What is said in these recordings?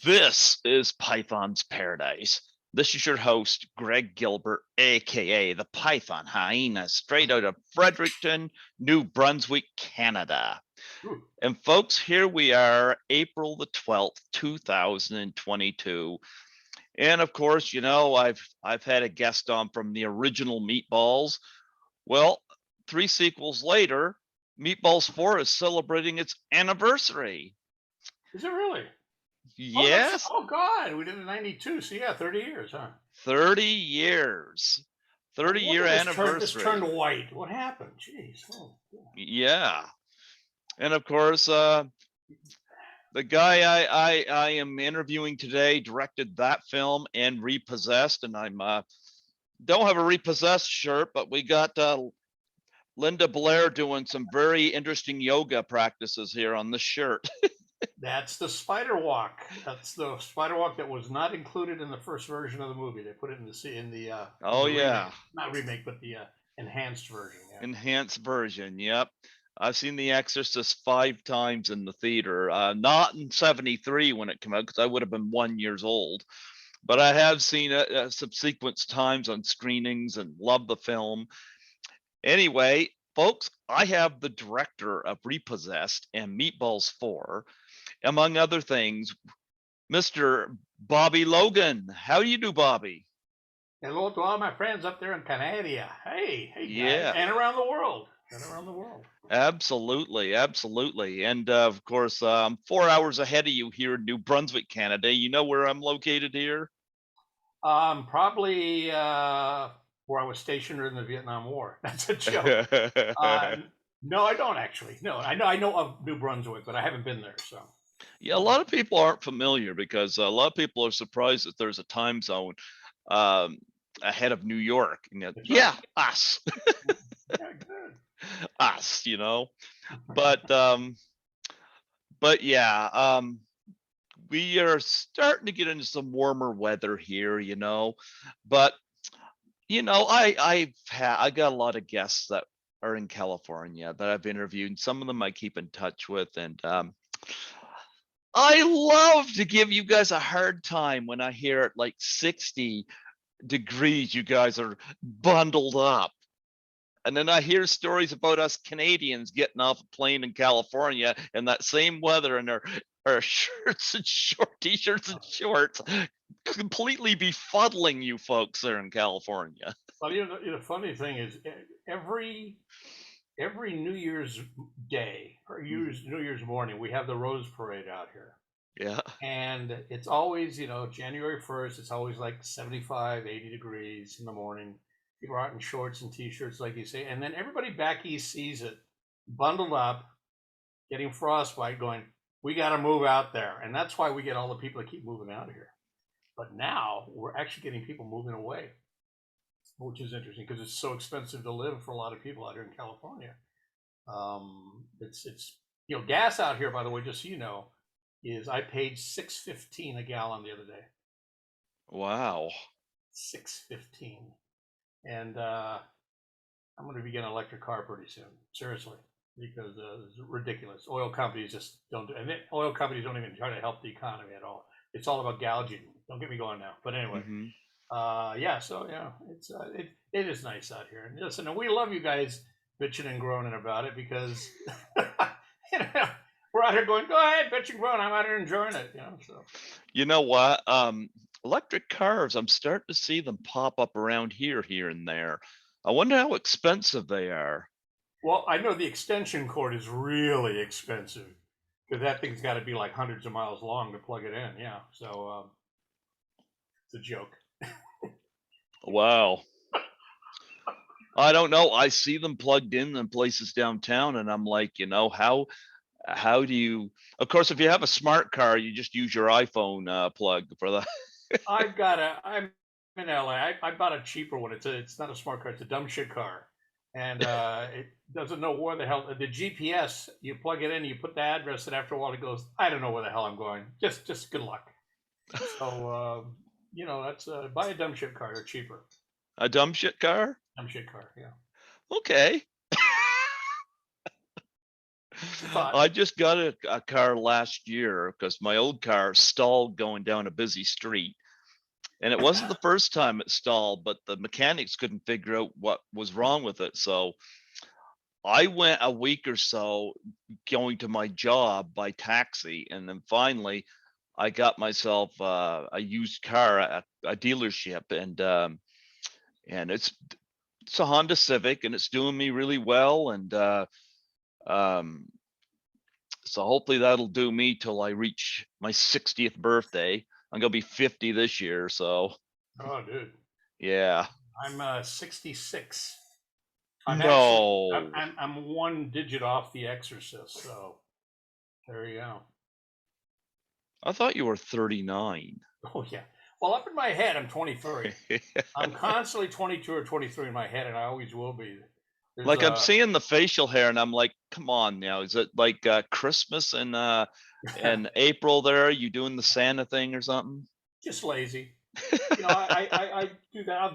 This is Python's Paradise. This is your host, Greg Gilbert, aka the Python Hyena, straight out of Fredericton, New Brunswick, Canada. Ooh, And folks, here we are, April the 12th, 2022. And of course, I've had a guest on from the original Meatballs. Well, 3 sequels later, Meatballs 4 is celebrating its anniversary. is it really? Yes, Oh God, we did it in '92. So yeah, 30 years, huh? 30 years. No 30-year wonder this turned anniversary. white. What happened? Jeez. Oh, yeah. Yeah. And of course, the guy I am interviewing today directed that film and Repossessed, and I'm don't have a Repossessed shirt, but we got Linda Blair doing some very interesting yoga practices here on this shirt. That's the spider walk. That's the spider walk that was not included in the first version of the movie. They put it in Oh the remake, yeah, not remake, but the enhanced version. Yeah. enhanced version. Yep. I've seen The Exorcist 5 times in the theater. Not in '73 when it came out, because I would have been 1 years old. But I have seen it subsequent times on screenings and love the film. Anyway, folks, I have the director of Repossessed and Meatballs 4, among other things, Mr. Bobby Logan. How do you do, Bobby? Hello to all my friends up there in Canada. Hey guys, Yeah, and around the world, and around the world. absolutely, absolutely. And of course, I'm 4 hours ahead of you here in New Brunswick, Canada. You know where I'm located here? Probably where I was stationed during the Vietnam War. That's a joke. Uh, no, I don't actually. No, I know of New Brunswick, but I haven't been there. So, Yeah, a lot of people aren't familiar because a lot of people are surprised that there's a time zone um, ahead of New York. that's right. Yeah, us, Yeah, good. us. But yeah, we are starting to get into some warmer weather here. But I got a lot of guests that are in California that I've interviewed. Some of them I keep in touch with, and I love to give you guys a hard time when I hear it like 60 degrees, you guys are bundled up. And then I hear stories about us Canadians getting off a plane in California in that same weather and our shirts and t-shirts and shorts, completely befuddling you folks there in California. Well, the funny thing is, every New Year's Day or New Year's morning, we have the Rose Parade out here, Yeah. and it's always January 1st. It's always like 75, 80 degrees in the morning. People are out in shorts and t-shirts, like you say, and then everybody back east sees it, bundled up, getting frostbite, going, we got to move out there. And that's why we get all the people that keep moving out of here. But now we're actually getting people moving away, which is interesting because it's so expensive to live for a lot of people out here in California. It's gas out here, by the way, just so you know, is I paid $6.15 a gallon the other day. Wow. 6.15, and I'm going to be getting an electric car pretty soon. Seriously, because it's ridiculous. Oil companies just don't do, and oil companies don't even try to help the economy at all. It's all about gouging. Don't get me going now. But anyway, Hmm. yeah. So it is nice out here. And listen, and we love you guys bitching and groaning about it because you know, we're out here going, go ahead, bitch and groan. I'm out here enjoying it. So You know what? Electric cars, I'm starting to see them pop up around here and there. I wonder how expensive they are. well, I know the extension cord is really expensive because that thing's got to be like hundreds of miles long to plug it in. Yeah, so it's a joke. Wow. I don't know. I see them plugged in places downtown, and I'm like, how do you? Of course, if you have a smart car, you just use your iPhone plug for that. I'm in LA. I bought a cheaper one. It's not a smart car. It's a dumb shit car, and it doesn't know where the hell the GPS. You plug it in, you put the address, and after a while it goes, I don't know where the hell I'm going. Just good luck. So that's buy a dumb shit car. They're cheaper. A dumb shit car? Dumb shit car. Yeah. Okay. Just a thought. I just got a car last year because my old car stalled going down a busy street. And it wasn't the first time it stalled, but the mechanics couldn't figure out what was wrong with it. So I went a week or so going to my job by taxi. And then finally, I got myself a used car at a dealership. And it's a Honda Civic and it's doing me really well. And um, so hopefully that'll do me till I reach my 60th birthday. I'm gonna be 50 this year, so Oh, dude. yeah. I'm 66. No, I'm one digit off The Exorcist, so there you go. I thought you were 39. Oh yeah. Well, up in my head, I'm 23. I'm constantly 22 or 23 in my head, and I always will be. There's Like I'm seeing the facial hair, and I'm like, come on now, is it like Christmas in April? There, you doing the Santa thing or something? just lazy. I do that. I'll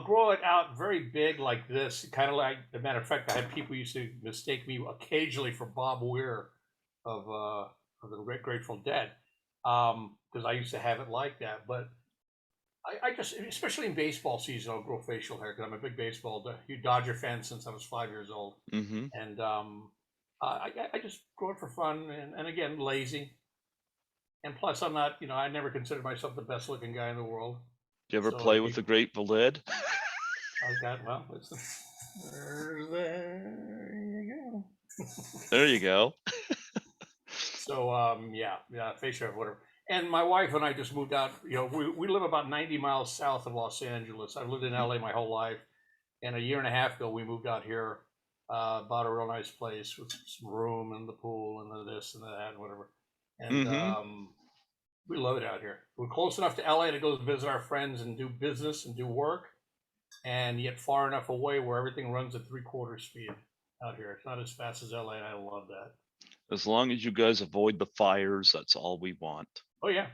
grow it out very big like this, kind of like. As a matter of fact, I had people used to mistake me occasionally for Bob Weir of the Grateful Dead, because I used to have it like that. But I just, especially in baseball season, I'll grow facial hair because I'm a big huge Dodger fan since I was 5 years old, Mm-hmm. and I just grow it for fun and again lazy. And plus, I'm not, I never considered myself the best looking guy in the world. Do you ever So play with the Grateful Dead? I got, well, there you go. There you go. So, yeah, facial hair, whatever. And my wife and I just moved out. We live about 90 miles south of Los Angeles. I've lived in LA my whole life. And a year and a half ago, we moved out here, bought a real nice place with some room and the pool and the this and that and whatever. And Mm-hmm. we love it out here. We're close enough to LA to go visit our friends and do business and do work, and yet far enough away where everything runs at 3/4 speed out here. It's not as fast as LA, and I love that. As long as you guys avoid the fires, that's all we want. Oh yeah,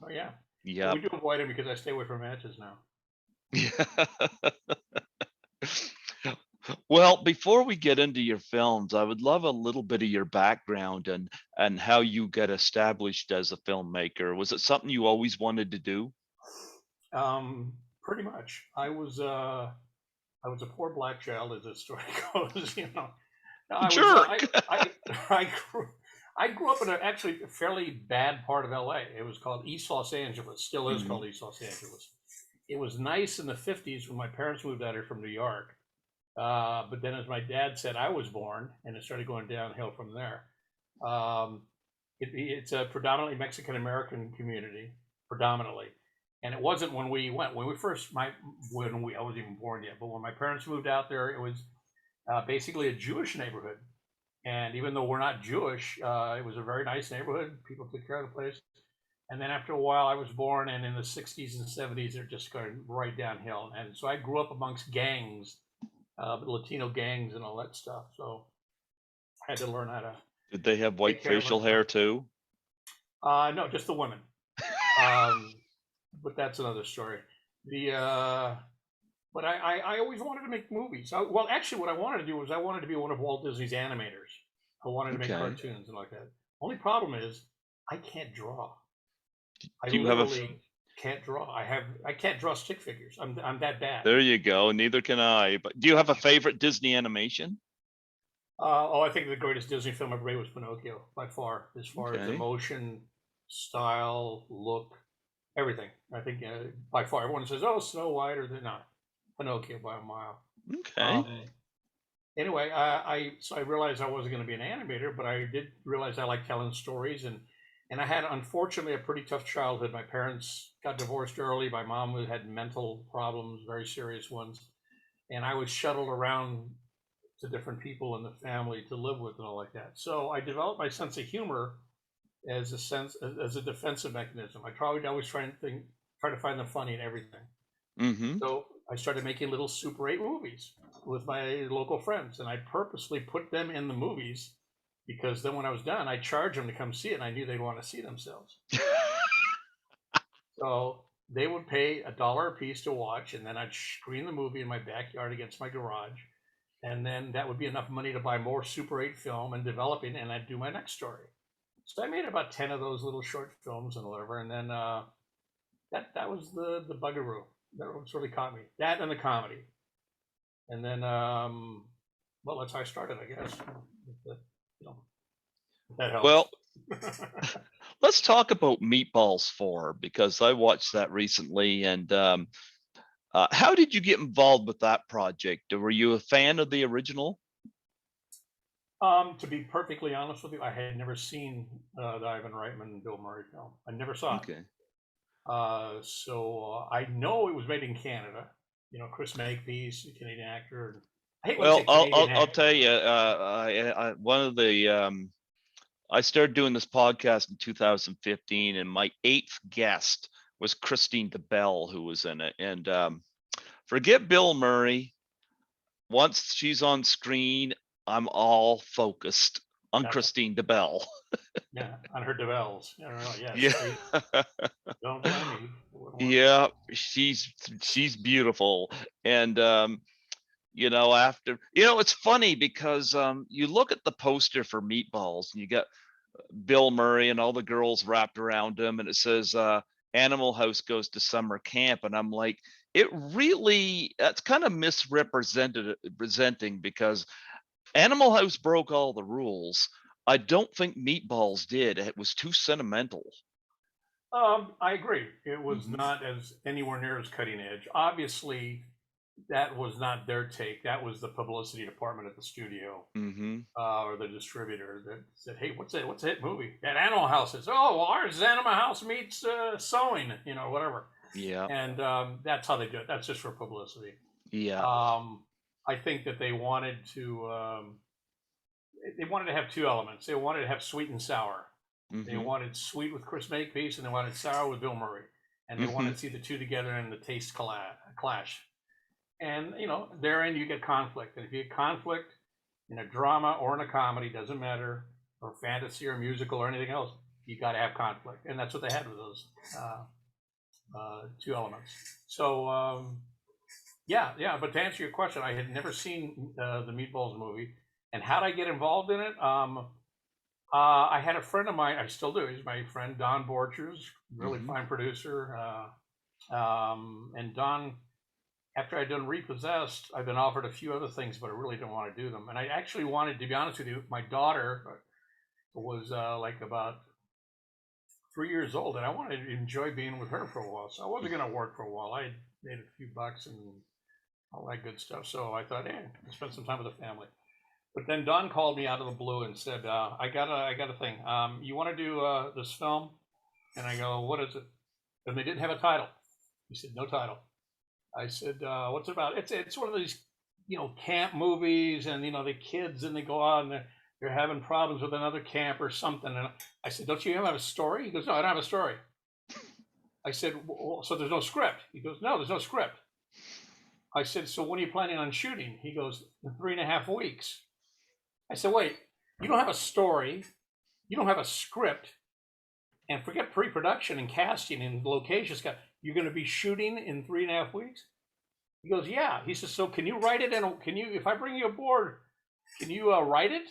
oh yeah. Well, we Yep. do avoid them because I stay away from matches now. Yeah. Well, before we get into your films, I would love a little bit of your background and how you get established as a filmmaker. Was it something you always wanted to do? Pretty much. I was a poor black child, as the story goes. No, I was Jerk. I grew, I grew up in actually a fairly bad part of LA. It was called East Los Angeles. Still is Mhm. called East Los Angeles. It was nice in the 50s when my parents moved out here from New York. But then, as my dad said, I was born, and it started going downhill from there. Um, it's a predominantly Mexican American community, predominantly, and it wasn't when we went. When we first, I wasn't even born yet. But when my parents moved out there, it was basically a Jewish neighborhood. And even though we're not Jewish, it was a very nice neighborhood. People took care of the place. And then after a while, I was born, and in the 60s and 70s, it just going right downhill. And so I grew up amongst gangs, Latino gangs, and all that stuff. So I had to learn how to Did they have white take care of facial myself. hair too? No, just the women. Um, but that's another story. The But I always wanted to make movies. Well, actually, what I wanted to do was I wanted to be one of Walt Disney's animators. I wanted to make Okay. cartoons and like that. Only problem is I can't draw. I Do you have a literally can't draw. I can't draw stick figures. I'm that bad. There you go. Neither can I. But do you have a favorite Disney animation? I think the greatest Disney film ever made was Pinocchio by far, as far as Okay. emotion, style, look, everything. I think by far everyone says, "Oh, Snow White," or they're not. Pinocchio by a mile. Okay. Um, anyway, so I realized I wasn't going to be an animator, but I did realize I like telling stories, and I had unfortunately a pretty tough childhood. My parents got divorced early. My mom had mental problems, very serious ones, and I was shuttled around to different people in the family to live with and all like that. So I developed my sense of humor as a defensive mechanism. I tried always try to find the funny in everything. Mm-hmm. So I started making little Super 8 movies with my local friends, and I purposely put them in the movies because then when I was done, I charged them to come see it, and I knew they'd want to see themselves. So they would pay $1 a piece to watch, and then I'd screen the movie in my backyard against my garage. and then that would be enough money to buy more Super 8 film and developing, and I'd do my next story. So I made about 10 of those little short films and whatever, and then that was the buggeroo that was really caught me. That and the comedy, and then well, that's how I started, I guess. You know, if that helps. Well, let's talk about Meatballs 4 because I watched that recently. And how did you get involved with that project? Were you a fan of the original? To be perfectly honest with you, I had never seen the Ivan Reitman and Bill Murray film. I never saw it. Okay. So I know it was made in Canada. You know, Chris Makepeace, a Canadian actor. I hate when Well, they say Canadian I'll actor. tell you, one of the I started doing this podcast in 2015, and my 8th guest was Christine DeBelle, who was in it. And forget Bill Murray. Once she's on screen, I'm all focused on Christine DeBelle. Yeah, on her DeBelles. Yes. Yeah. Don't blame me. Yeah, she's beautiful. And after it's funny because you look at the poster for Meatballs and you got Bill Murray and all the girls wrapped around him, and it says Animal House goes to summer camp, and I'm like, that's kind of presenting because Animal House broke all the rules. I don't think Meatballs did. It was too sentimental. I agree. It was not as anywhere near as cutting edge. Obviously, that was not their take. That was the publicity department at the studio, or the distributor that said, "Hey, what's a hit movie? That Animal House is. Oh, well, ours is Animal House meets sewing, whatever." Yeah. And that's how they do it. That's just for publicity. Yeah. I think that they wanted to have two elements. They wanted to have sweet and sour. They wanted sweet with Chris Makepeace, and they wanted sour with Bill Murray, and they wanted to see the two together and the taste clash. And therein you get conflict. And if you get conflict in a drama or in a comedy, doesn't matter, or fantasy or musical or anything else, you got to have conflict, and that's what they had with those two elements. So yeah. But to answer your question, I had never seen the Meatballs movie, and how did I get involved in it? I had a friend of mine. I still do. He's my friend, Don Borchers, really fine producer. And Don, after I'd done Repossessed, I've been offered a few other things, but I really didn't want to do them. And I actually wanted, to be honest with you, my daughter was like about 3 years old, and I wanted to enjoy being with her for a while. So I wasn't going to work for a while. I made a few bucks and all that good stuff. So I thought, I'll spend some time with the family. But then Don called me out of the blue and said, I got a thing. You want to do this film? And I go, what is it? And they didn't have a title. He said, no title. I said, what's it about? It's one of these, camp movies, and the kids, and they go out and they're having problems with another camp or something. And I said, don't you have a story? He goes, no, I don't have a story. I said, well, so there's no script? He goes, no, there's no script. I said, so when are you planning on shooting? He goes, in 3.5 weeks. I said, wait, you don't have a story, you don't have a script, and forget pre-production and casting and locations. You're going to be shooting in 3.5 weeks? He goes, yeah. He says, so can you write it? And if I bring you aboard, can you write it?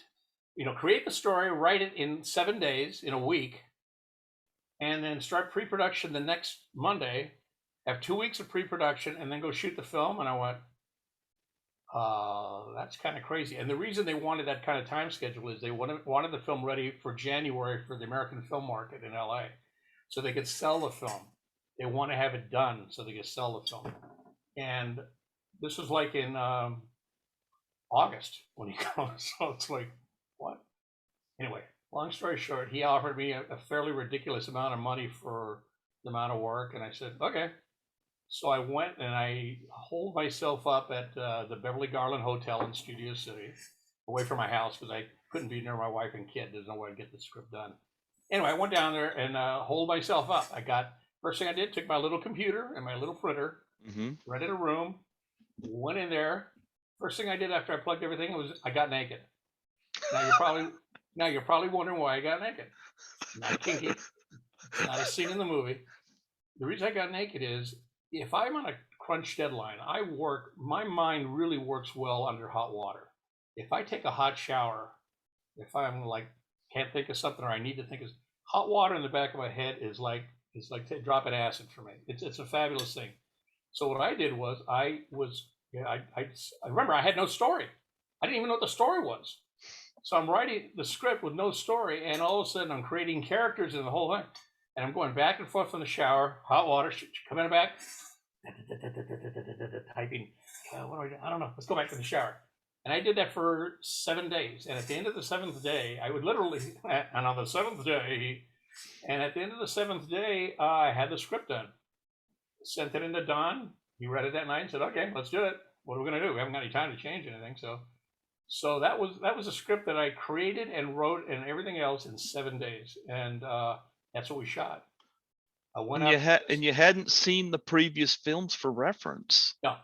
Create the story, write it in 7 days, in a week, and then start pre-production the next Monday, have 2 weeks of pre-production, and then go shoot the film. And I went, that's kind of crazy. And the reason they wanted that kind of time schedule is they wanted the film ready for January for the American film market in LA, so they could sell the film. They want to have it done so they could sell the film. And this was like in August when he comes. So it's like, what? Anyway, long story short, he offered me a fairly ridiculous amount of money for the amount of work, and I said, okay. So I went and I holed myself up at the Beverly Garland Hotel in Studio City, away from my house because I couldn't be near my wife and kid. There's no way to get the script done. Anyway, I went down there and holed myself up. First thing I did, took my little computer and my little printer, rented a room, went in there. First thing I did after I plugged everything was I got naked. Now you're probably wondering why I got naked. Not kinky, not a scene in the movie. The reason I got naked is, if I'm on a crunch deadline, my mind really works well under hot water. If I take a hot shower, if I'm like, can't think of something or I need to think of hot water in the back of my head is like dropping acid for me. It's a fabulous thing. So what I did was I remember I had no story. I didn't even know what the story was. So I'm writing the script with no story, and all of a sudden I'm creating characters in the whole thing. And I'm going back and forth from the shower, hot water, coming back, typing. What do I do? I don't know. Let's go back to the shower. And I did that for 7 days. And at the end of the 7th day, I would literally, and on the 7th day, and at the end of the 7th day, I had the script done. Sent it into Don. He read it that night and said, "Okay, let's do it. What are we going to do? We haven't got any time to change anything." So that was a script that I created and wrote and everything else in 7 days. And that's what we shot. I went out. And you hadn't seen the previous films for reference. No.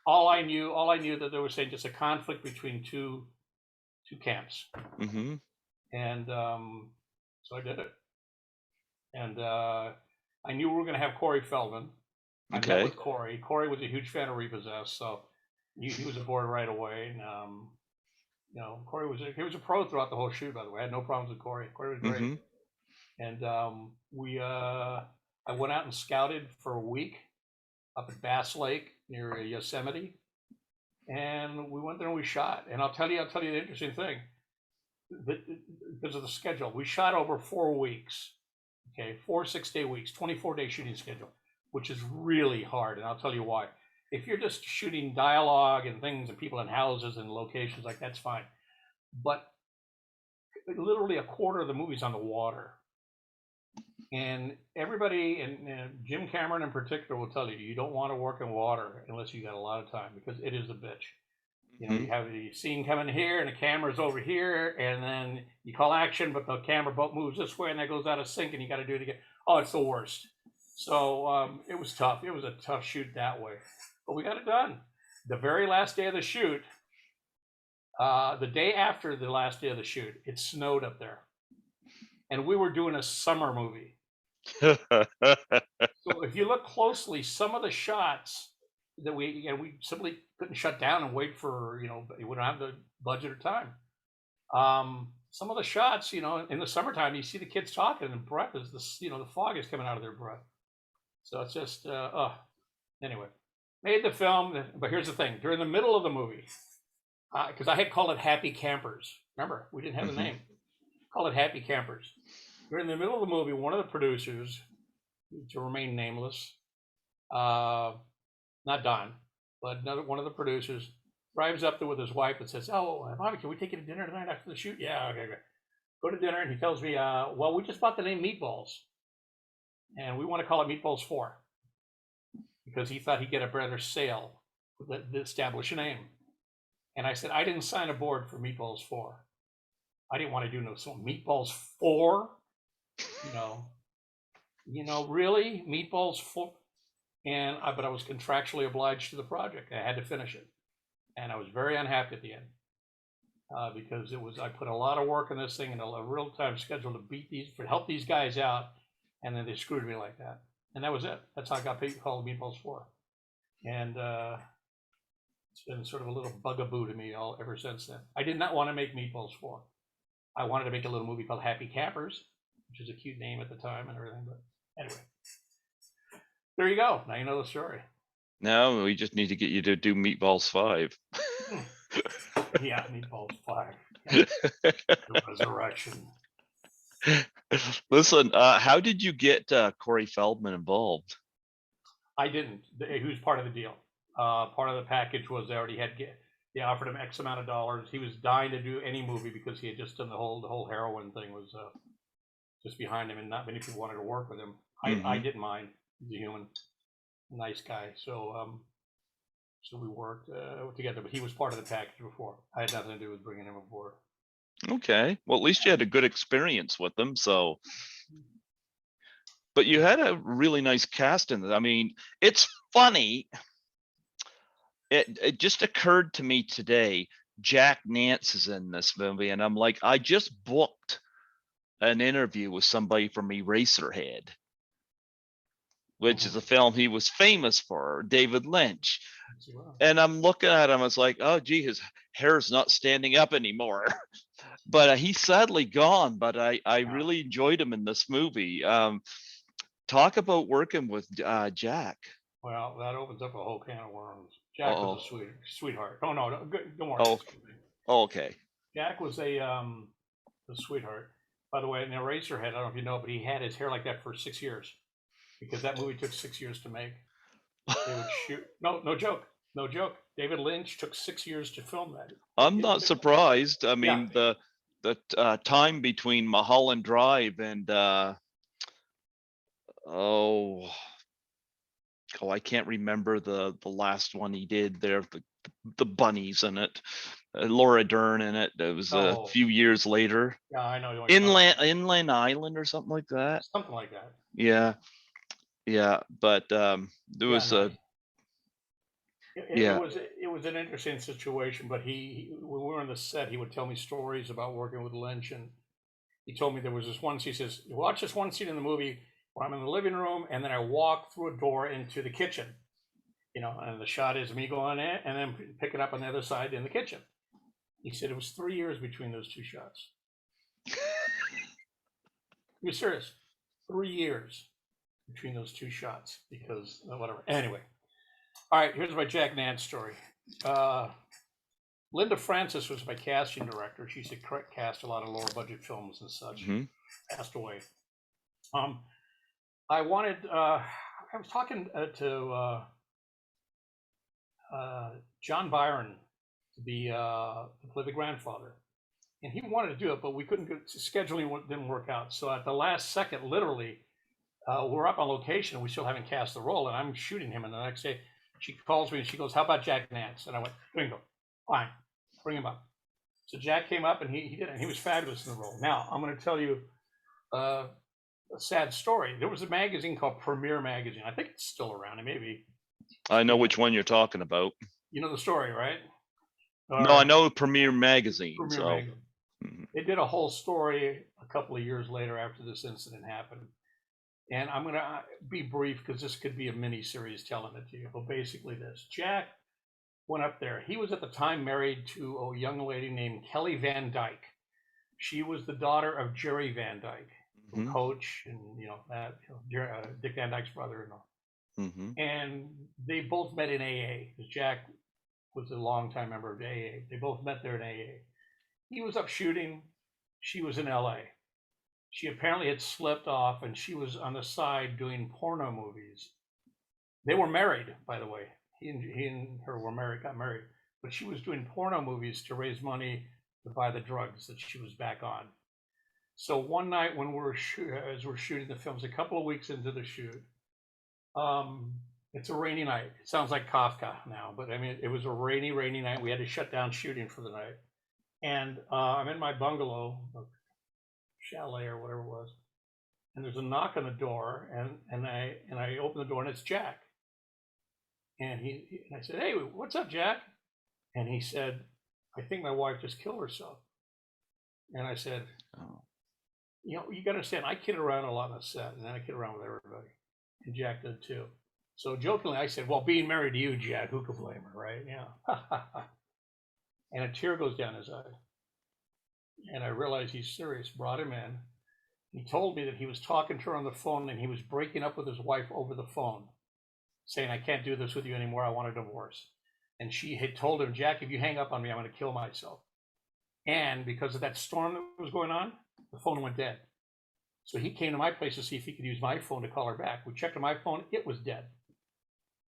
All I knew that they were saying just a conflict between two camps. Mm-hmm. And so I did it. And I knew we were going to have Corey Feldman. I met with Corey. Corey was a huge fan of Reposessed, so he was aboard right away. And Corey was a pro throughout the whole shoot. By the way, I had no problems with Corey. Corey was great. Mm-hmm. And I went out and scouted for a week up at Bass Lake near Yosemite, and we went there and we shot. And I'll tell you the interesting thing. Because of the schedule, we shot over 4 weeks. Okay, 4 6-day weeks, 24-day shooting schedule, which is really hard. And I'll tell you why. If you're just shooting dialogue and things and people in houses and locations, like that's fine. But literally a quarter of the movie's on the water. And everybody, and Jim Cameron in particular, will tell you, you don't want to work in water unless you got a lot of time, because it is a bitch. You know, you have the scene coming here and the camera's over here, and then you call action, but the camera boat moves this way and that goes out of sync and you got to do it again. Oh, it's the worst. So it was tough. It was a tough shoot that way, but we got it done. The very last day of the shoot, the day after the last day of the shoot, it snowed up there. And we were doing a summer movie. So if you look closely, some of the shots that we simply couldn't shut down and wait for, we don't have the budget or time. Some of the shots, in the summertime, you see the kids talking and breath is the fog is coming out of their breath. So it's just, anyway, made the film. But here's the thing, during the middle of the movie, because I had called it Happy Campers. Remember, we didn't have the name. Called it Happy Campers. During the middle of the movie, one of the producers, to remain nameless, not Don, but one of the producers, drives up there with his wife and says, "Oh, Bobby, can we take you to dinner tonight after the shoot?" "Yeah, okay. Go to dinner." And he tells me, "Well, we just bought the name Meatballs, and we want to call it Meatballs 4, because he thought he'd get a better sale with the established name." And I said, "I didn't sign a board for Meatballs 4. I didn't want to do Meatballs 4. Really, Meatballs 4." But I was contractually obliged to the project. I had to finish it, and I was very unhappy at the end because I put a lot of work in this thing and a real time schedule to help these guys out, and then they screwed me like that, and that was it. That's how I got called Meatballs 4, and it's been sort of a little bugaboo to me ever since then. I did not want to make Meatballs 4. I wanted to make a little movie called Happy Campers, which is a cute name at the time and everything. But anyway, there you go. Now you know the story. Now we just need to get you to do Meatballs 5. Yeah, Meatballs 5. The resurrection. Listen, how did you get Corey Feldman involved? I didn't. He was part of the deal. Part of the package was they offered him X amount of dollars. He was dying to do any movie because he had just done the whole heroin thing was just behind him, and not many people wanted to work with him. I didn't mind. He's a human, nice guy. So we worked together, but he was part of the package before. I had nothing to do with bringing him aboard. Okay, well, at least you had a good experience with them. So, but you had a really nice cast in it. I mean, it's funny. It just occurred to me today, Jack Nance is in this movie, and I'm like, I just booked an interview with somebody from Eraserhead. which is a film he was famous for, David Lynch. Wow. And I'm looking at him, I was like, oh, gee, his hair's not standing up anymore. But he's sadly gone, but I really enjoyed him in this movie. Talk about working with Jack. Well, that opens up a whole can of worms. Jack was a sweetheart. Oh no, don't worry. Okay. Jack was a sweetheart. By the way, in Eraserhead, I don't know if you know, but he had his hair like that for 6 years because that movie took 6 years to make. They would shoot. No joke. No joke. David Lynch took 6 years to film that. I'm not surprised. I mean, the time between Mulholland Drive and I can't remember the last one he did there. The bunnies in it, Laura Dern in it. It was a few years later. Yeah, I know. Inland Island or something like that. Something like that. Yeah, but there was It was an interesting situation, but he when we were on the set, he would tell me stories about working with Lynch, and he told me there was this one. He says, "Watch this one scene in the movie where I'm in the living room, and then I walk through a door into the kitchen, and the shot is me going in and then picking up on the other side in the kitchen." He said it was 3 years between those two shots. You're serious? 3 years between those two shots because whatever. Anyway. All right, here's my Jack Nance story. Linda Francis was my casting director. She used to cast a lot of lower budget films and such. Passed away. I was talking to John Byron to play the grandfather, and he wanted to do it, but we couldn't get scheduling didn't work out. So at the last second, literally, we're up on location and we still haven't cast the role, and I'm shooting him, and the next day she calls me and she goes, "How about Jack Nance?" And I went, "Bingo, fine, bring him up." So Jack came up and he did it, and he was fabulous in the role. Now I'm going to tell you a sad story. There was a magazine called Premiere Magazine. I think it's still around. It may be. I know which one you're talking about. You know the story, right? No, I know Premiere Magazine. Magazine. They did a whole story a couple of years later after this incident happened. And I'm going to be brief because this could be a mini series telling it to you. But basically this, Jack went up there. He was at the time married to a young lady named Kelly Van Dyke. She was the daughter of Jerry Van Dyke, Coach, and Dick Van Dyke's brother and all. And they both met in AA because Jack was a longtime member of AA. They both met there in AA. He was up shooting. She was in LA. She apparently had slipped off, and she was on the side doing porno movies. They were married, by the way. He and her were married, got married. But she was doing porno movies to raise money to buy the drugs that she was back on. So one night when as we're shooting the films, a couple of weeks into the shoot, it's a rainy night. It sounds like Kafka now, but I mean, it was a rainy night. We had to shut down shooting for the night. And I'm in my bungalow, chalet or whatever it was, and there's a knock on the door, and I open the door, and it's Jack. And I said, "Hey, what's up, Jack?" And he said, "I think my wife just killed herself." And I said, "Oh, you got to understand, I kid around a lot on the set, and then I kid around with everybody, and Jack did too." So jokingly, I said, "Well, being married to you, Jack, who could blame her, right?" Yeah. And a tear goes down his eye. And I realized he's serious, brought him in. He told me that he was talking to her on the phone and he was breaking up with his wife over the phone, saying, "I can't do this with you anymore. I want a divorce." And she had told him, "Jack, if you hang up on me, I'm going to kill myself." And because of that storm that was going on, the phone went dead. So he came to my place to see if he could use my phone to call her back. We checked on my phone. It was dead.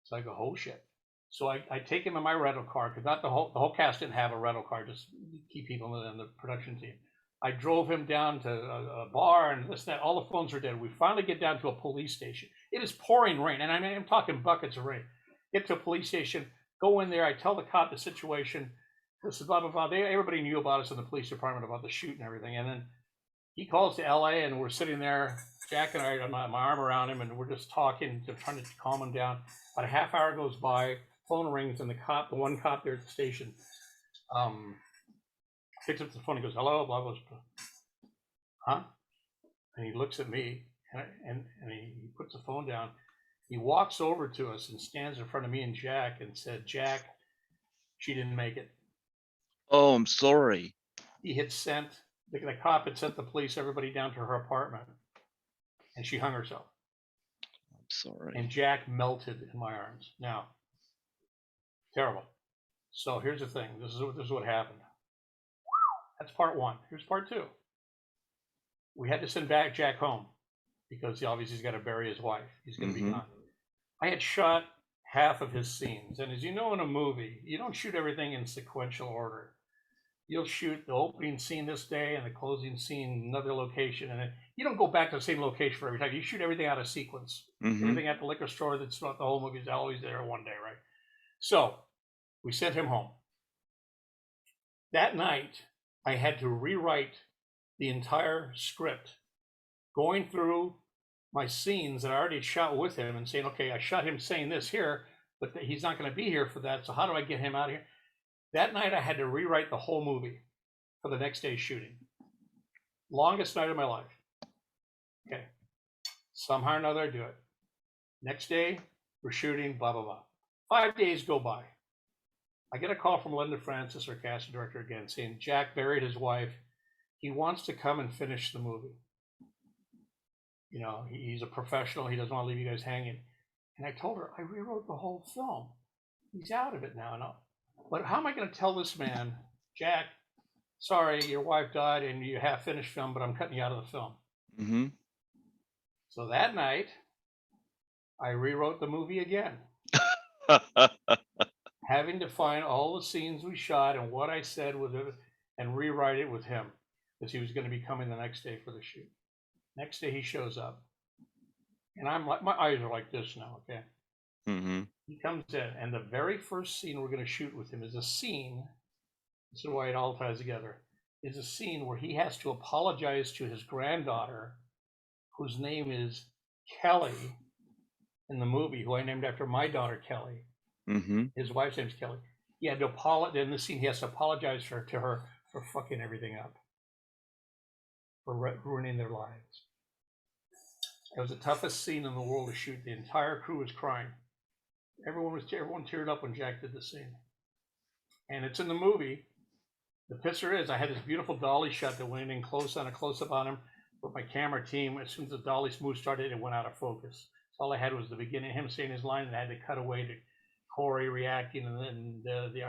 So I go, "Oh, shit." So I take him in my rental car, because not the whole cast didn't have a rental car, just key people in the production team. I drove him down to a bar and this and that. All the phones are dead. We finally get down to a police station. It is pouring rain, and I'm talking buckets of rain. Get to a police station, go in there. I tell the cop the situation. This is blah, blah, blah. Everybody knew about us in the police department about the shoot and everything. And then he calls to LA, and we're sitting there, Jack and I, my arm around him, and we're just talking, trying to calm him down. About a half hour goes by. Phone rings, and the one cop there at the station, picks up the phone and goes, "Hello, blah, blah, blah." Huh? And he looks at me, and he puts the phone down, He walks over to us and stands in front of me and Jack and said, "Jack, she didn't make it." Oh, I'm sorry. He had sent, the cop had sent the police, everybody down to her apartment, and she hung herself. I'm sorry. And Jack melted in my arms. Now, terrible. So here's the thing. This is what happened. That's part one. Here's part two. We had to send back Jack home because obviously he's got to bury his wife. He's going to be gone. I had shot half of his scenes, and as you know, in a movie, you don't shoot everything in sequential order. You'll shoot the opening scene this day and the closing scene another location, and then you don't go back to the same location for every time. You shoot everything out of sequence. Everything at the liquor store that's throughout the whole movie is always there one day, right? So we sent him home. That night, I had to rewrite the entire script, going through my scenes that I already shot with him and saying, okay, I shot him saying this here, but he's not going to be here for that. So how do I get him out of here? That night, I had to rewrite the whole movie for the next day's shooting. Longest night of my life. Okay. Somehow or another, I do it. Next day, we're shooting, blah, blah, blah. 5 days go by. I get a call from Linda Francis, our casting director, again, saying Jack buried his wife. He wants to come and finish the movie. You know, he's a professional. He doesn't want to leave you guys hanging. And I told her, I rewrote the whole film. He's out of it now. No. But how am I going to tell this man, Jack, sorry, your wife died and you have finished film, but I'm cutting you out of the film. So that night, I rewrote the movie again. Having to find all the scenes we shot and what I said with it and rewrite it with him, because he was going to be coming the next day for the shoot. Next day he shows up, and I'm like, my eyes are like this now, okay? He comes in, and the very first scene we're going to shoot with him is a scene, this is why it all ties together, is a scene where he has to apologize to his granddaughter, whose name is Kelly in the movie, who I named after my daughter, Kelly. His wife's name is Kelly. He had to apologize, in this scene, he has to apologize to her for fucking everything up, for ruining their lives. It was the toughest scene in the world to shoot. The entire crew was crying. Everyone teared up when Jack did the scene. And it's in the movie. The picture is, I had this beautiful dolly shot that went in close up on him with my camera team. As soon as the dolly smooth started, it went out of focus. So all I had was the beginning, him saying his line, and I had to cut away to Corey reacting, and then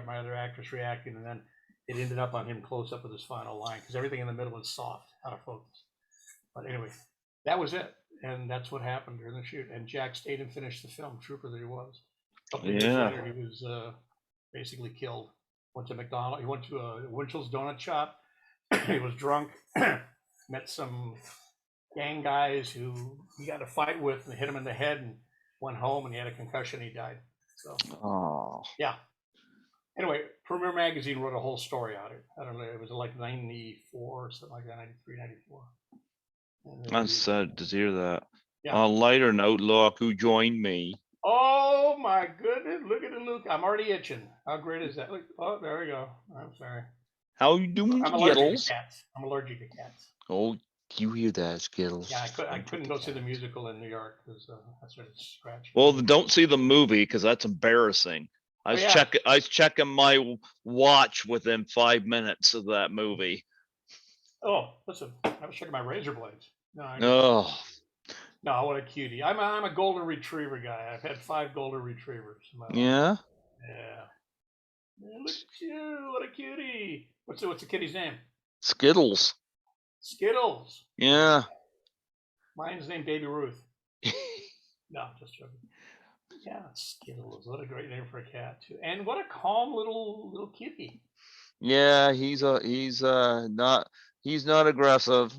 my other actress reacting, and then it ended up on him close up with his final line, because everything in the middle was soft, out of focus. But anyway, that was it. And that's what happened during the shoot. And Jack stayed and finished the film, trooper that he was. A couple of days later, he was basically killed. Went to McDonald's. He went to a Winchell's donut shop. He was drunk. Met some gang guys who he got a fight with and hit him in the head, and went home, and he had a concussion. He died. So, yeah. Anyway, Premier Magazine wrote a whole story on it. I don't know. It was like 94 or something like that, 93, 94. I'm sad to hear that. Yeah. On a lighter note, look who joined me. Oh my goodness! Look at it, Luke. I'm already itching. How great is that? Look, oh, there we go. I'm sorry. How you doing, I'm allergic Skittles? to cats. I'm allergic to cats. Oh, you hear that, Skittles? Yeah, I couldn't go see the musical in New York because I started scratching. Well, then don't see the movie because that's embarrassing. I was checking my watch within 5 minutes of that movie. Oh, listen, I was checking my razor blades. No, what a cutie! I'm a golden retriever guy. I've had 5 golden retrievers. Yeah. Look at you! What a cutie! What's the kitty's name? Skittles. Skittles. Yeah. Mine's named Baby Ruth. No, just joking. Yeah, Skittles. What a great name for a cat too, and what a calm little kitty. Yeah, he's not aggressive.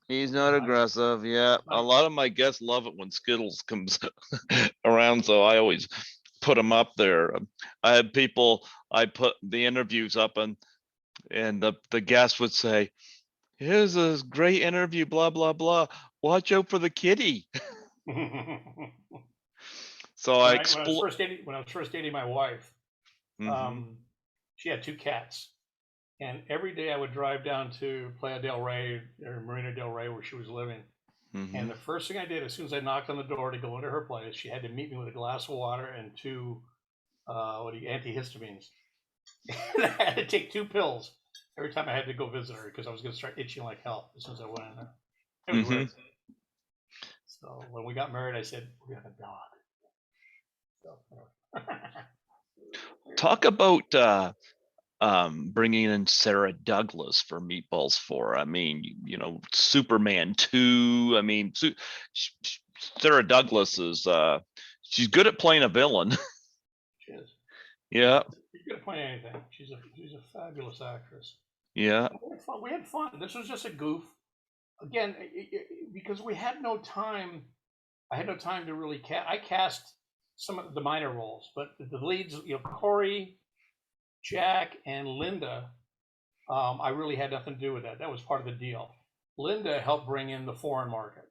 He's not aggressive. Yeah, a lot of my guests love it when Skittles comes around, so I always put him up there. I had people, I put the interviews up, and the guest would say, "Here's a great interview, blah blah blah. Watch out for the kitty." So when I was first dating my wife, she had 2 cats, and every day I would drive down to Playa del Rey or Marina del Rey, where she was living, And Mm-hmm. the first thing I did, as soon as I knocked on the door to go into her place, she had to meet me with a glass of water and two antihistamines. And I had to take 2 pills every time I had to go visit her because I was going to start itching like hell as soon as I went in there. It was Mm-hmm. weird. So when we got married, I said, "We're gonna have a dog." So, Talk about bringing in Sarah Douglas for Meatballs 4. I mean, Superman 2. I mean, Sarah Douglas is she's good at playing a villain. she is. Yeah, She's good at playing anything. She's a fabulous actress. yeah. We had fun. This was just a goof. Again, because we had no time. I had no time to really cast. I cast some of the minor roles, but the leads, Corey, Jack, and Linda, I really had nothing to do with that. That was part of the deal. Linda helped bring in the foreign market.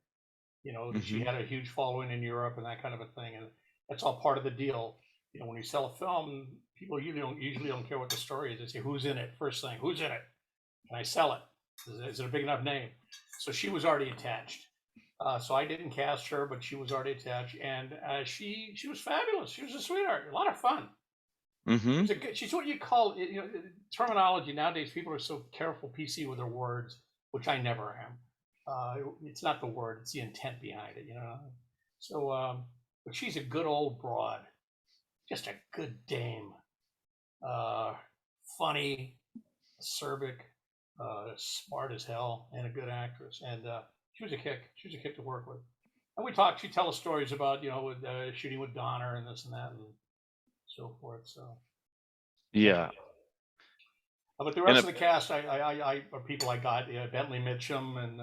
She Mm-hmm. had a huge following in Europe and that kind of a thing, and that's all part of the deal. When you sell a film, people usually don't care what the story is. They say, "Who's in it?" First thing, "Who's in it? Can I sell it? Is it a big enough name?" So she was already attached. So I didn't cast her, but she was already attached, and she was fabulous. She was a sweetheart, a lot of fun. Mm-hmm. She's what you call terminology nowadays. People are so careful, PC with their words, which I never am. It's not the word; it's the intent behind it. So, but she's a good old broad, just a good dame, uh, funny, acerbic, smart as hell, and a good actress. And she was a kick. She was a kick to work with. And we talked. She'd tell us stories about with shooting with Donner and this and that and so forth. So yeah. Yeah. But the And rest of the cast, I are people I got. Bentley Mitchum and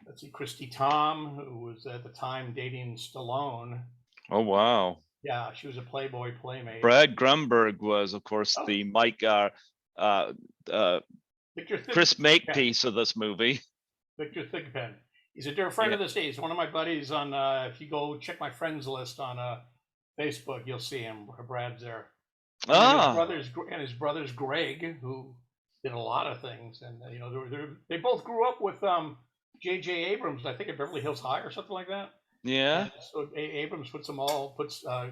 let's see, Christy Tom, who was at the time dating Stallone. oh wow. Yeah, she was a Playboy playmate. Brad Grunberg was, of course, Oh, the Mike uh Victor Chris Thigpen. Makepeace of this movie. Victor Thigpen. He's a dear friend Yeah. of the state. He's one of my buddies on. If you go check my friends list on Facebook, you'll see him. Brad's there. And Ah. his brothers Greg, who did a lot of things, and they both grew up with J.J. Abrams, I think at Beverly Hills High or something like that. Yeah. And so Abrams puts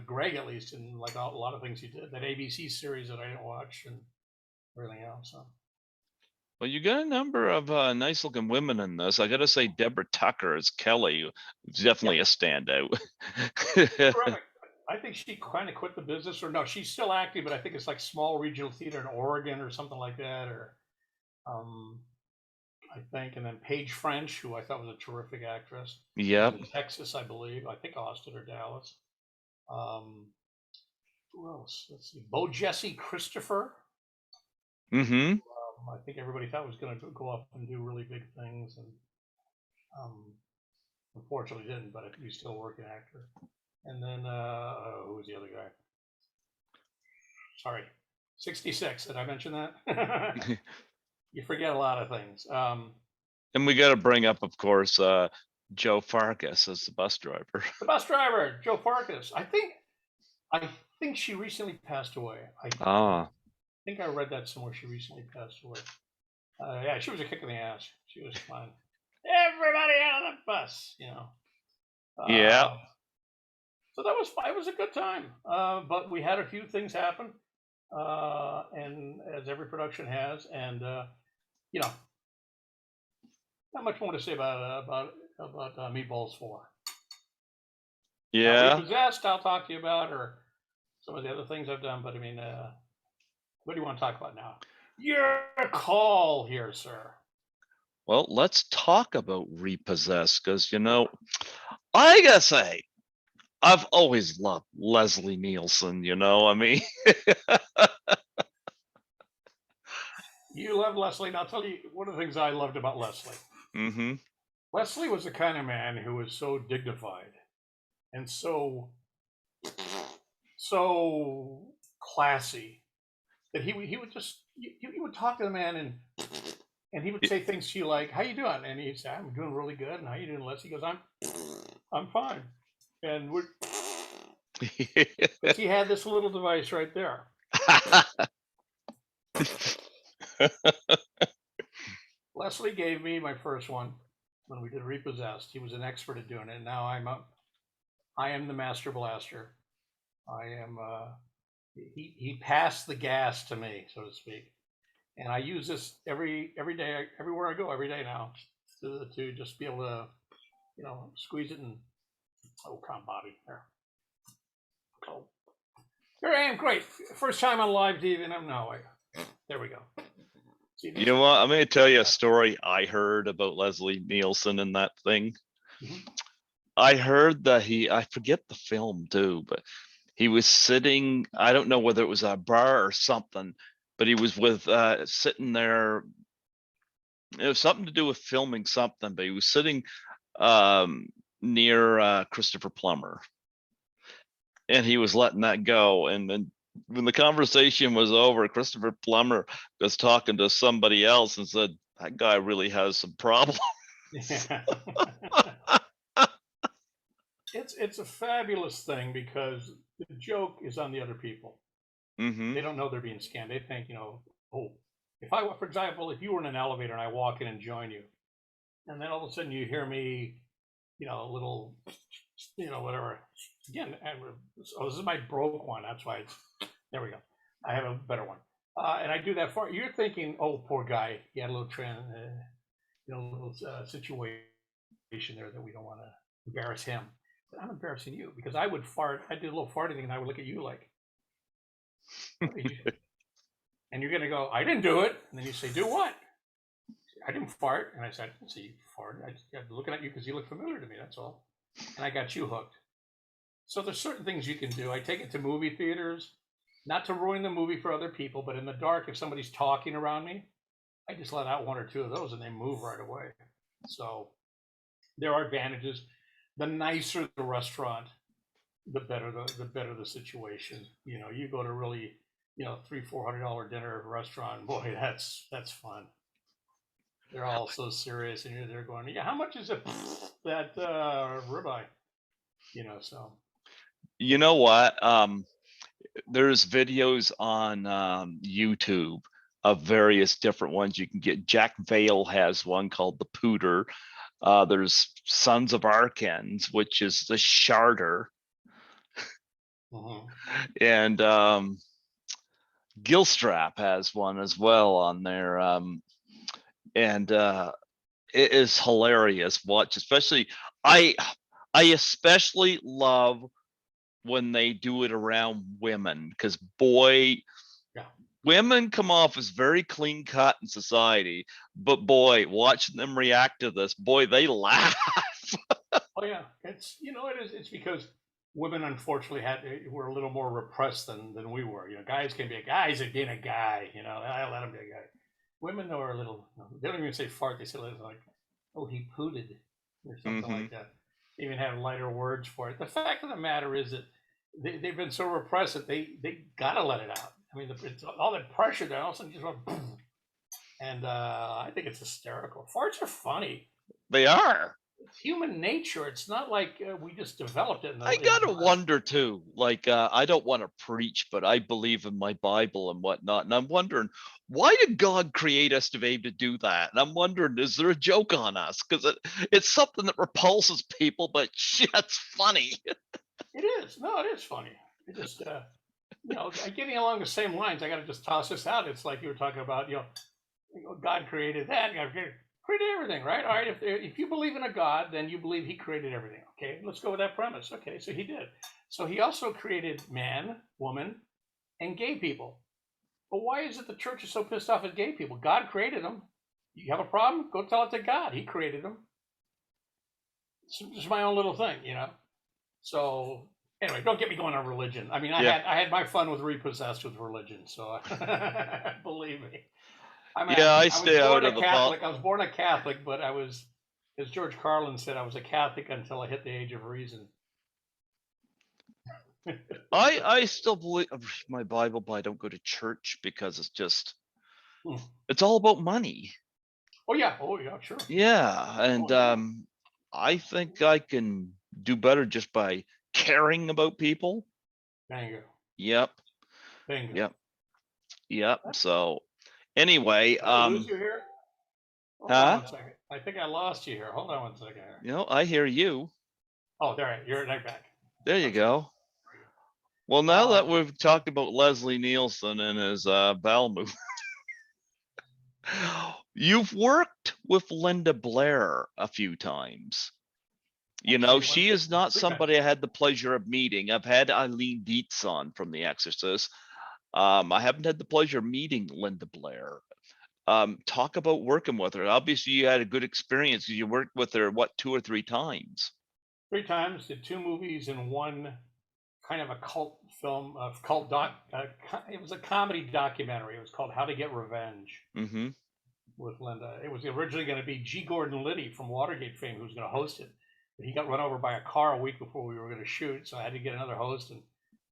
Greg at least in like a lot of things he did. That ABC series that I didn't watch and everything else. So. Well, you got a number of nice looking women in this. I gotta say, Deborah Tucker as Kelly is Yeah, definitely a standout. terrific. I think she kind of quit the business, or no, she's still acting, but I think it's like small regional theater in Oregon or something like that, or I think. And then Paige French, who I thought was a terrific actress, was Yep. in Texas, I believe. I think Austin or Dallas. Um, who else? Let's see. Bo Jesse Christopher. Mm-hmm. I think everybody thought was going to go up and do really big things, and unfortunately didn't. But I think he's still a working actor. And then who was the other guy? Sorry, 66. Did I mention that? You forget a lot of things. And we got to bring up, of course, Joe Farkas as the bus driver. The bus driver, Joe Farkas. I think she recently passed away. Ah. think I read that somewhere. She recently passed away. Yeah, she was a kick in the ass. She was fun. Everybody on the bus. Yeah. So that was fun. It was a good time. But we had a few things happen, and as every production has, and not much more to say about Meatballs 4. Yeah. Repossessed, I'll talk to you about, or some of the other things I've done. But I mean, what do you want to talk about now? Your call here, sir. Well, let's talk about Repossessed, because I gotta say, I've always loved Leslie Nielsen. I mean, You love Leslie, and I'll tell you one of the things I loved about Leslie. mm-hmm. Leslie was the kind of man who was so dignified and so classy that he would just he would talk to the man and he would say things to you like, "How you doing?" And he'd say, "I'm doing really good." And how you doing, Leslie? He goes, I'm fine. And because he had this little device right there. Leslie gave me my first one, when we did Repossessed. He was an expert at doing it. And now I am the master blaster. I am. He passed the gas to me, so to speak, and I use this every day, everywhere I go, every day now, to just be able to, squeeze it and come Bobby there. So here I am. Great, first time on live TV, and there we go. See, You know what? I'm going to tell you a story I heard about Leslie Nielsen and that thing. Mhm. I heard that I forget the film too, but he was sitting, I don't know whether it was a bar or something, but he was with sitting there. It was something to do with filming something, but he was sitting near Christopher Plummer, and he was letting that go. And then when the conversation was over, Christopher Plummer was talking to somebody else and said, "That guy really has some problems." Yeah. It's a fabulous thing because the joke is on the other people. Mm-hmm. They don't know they're being scammed. They think, oh, for example, if you were in an elevator and I walk in and join you, and then all of a sudden you hear me, a little, whatever. Again, this is my broke one. That's why there we go. I have a better one. And I do that for you're thinking, oh, poor guy, he had a little situation there that we don't want to embarrass him. But I'm embarrassing you because I would fart. I did a little farting thing, and I would look at you like, and you're gonna go, I didn't do it, and then you say, do what? I didn't fart, and I said, I didn't see you fart. I just got looking at you because you look familiar to me. That's all, and I got you hooked. So there's certain things you can do. I take it to movie theaters, not to ruin the movie for other people, but in the dark, if somebody's talking around me, I just let out one or two of those, and they move right away. So there are advantages. The nicer the restaurant, the better the situation. You go to really, $300-400 dinner restaurant. Boy, that's fun. They're all so serious, and you're there going, yeah, how much is it that ribeye? So You know what? There's videos on YouTube of various different ones you can get. Jack Vale has one called the Pooter. There's Sons of Arkans, which is the Sharder, and Gilstrap has one as well on there, and it is hilarious. Watch, especially I especially love when they do it around women, because boy, yeah. women come off as very clean cut in society, but boy, watching them react to this, boy, they laugh. Oh yeah, it is. It's because women unfortunately were a little more repressed than we were. Guys can be guys are being a guy. I let him be a guy. Women are a little. They don't even say fart. They say like, oh, he pooted or something like that. They even have lighter words for it. The fact of the matter is that they've been so repressed that they gotta let it out. I mean, it's all that pressure there, all of a sudden just went, and I think it's hysterical. Farts are funny. They are. It's human nature. It's not like we just developed it. I gotta wonder too. Like, I don't want to preach, but I believe in my Bible and whatnot, and I'm wondering, why did God create us to be able to do that? And I'm wondering, is there a joke on us? Because it's something that repulses people, but shit, it's funny. It is. No, it is funny. It just, getting along the same lines. I got to just toss this out. It's like you were talking about, God created that. God created everything, right? All right. If you believe in a God, then you believe He created everything. Okay, let's go with that premise. Okay, so He did. So He also created man, woman, and gay people. But why is it the church is so pissed off at gay people? God created them. You have a problem? Go tell it to God. He created them. It's just my own little thing, So anyway, don't get me going on religion. I mean, I had my fun with Repossessed with religion. So believe me, I stay out of the Catholic. I was born a Catholic, but I was, as George Carlin said, I was a Catholic until I hit the age of reason. I still believe my Bible, but I don't go to church because it's just it's all about money. Oh yeah, sure. Yeah, and I think I can do better just by caring about people. Bingo. Yep. Bingo. Yep. So anyway, lose you here? Hold on Huh? one second. I think I lost you here. Hold on one second here. You know, I hear you. Oh, there, you're right back. There you Okay. go. Well, now that Uh, we've talked about Leslie Nielsen and his bowel movement, you've worked with Linda Blair a few times. You know, actually, she is not 3 times. somebody I had the pleasure of meeting. I've had Eileen Dietz on from The Exorcist. I haven't had the pleasure of meeting Linda Blair. Talk about working with her. Obviously, you had a good experience because you worked with her, what, 2 or 3 times? 3 times, did 2 movies and one kind of a cult film, a cult doc. It was a comedy documentary. It was called How to Get Revenge Mm-hmm. with Linda. It was originally going to be G. Gordon Liddy from Watergate fame who was going to host it. But he got run over by a car a week before we were going to shoot, so I had to get another host, and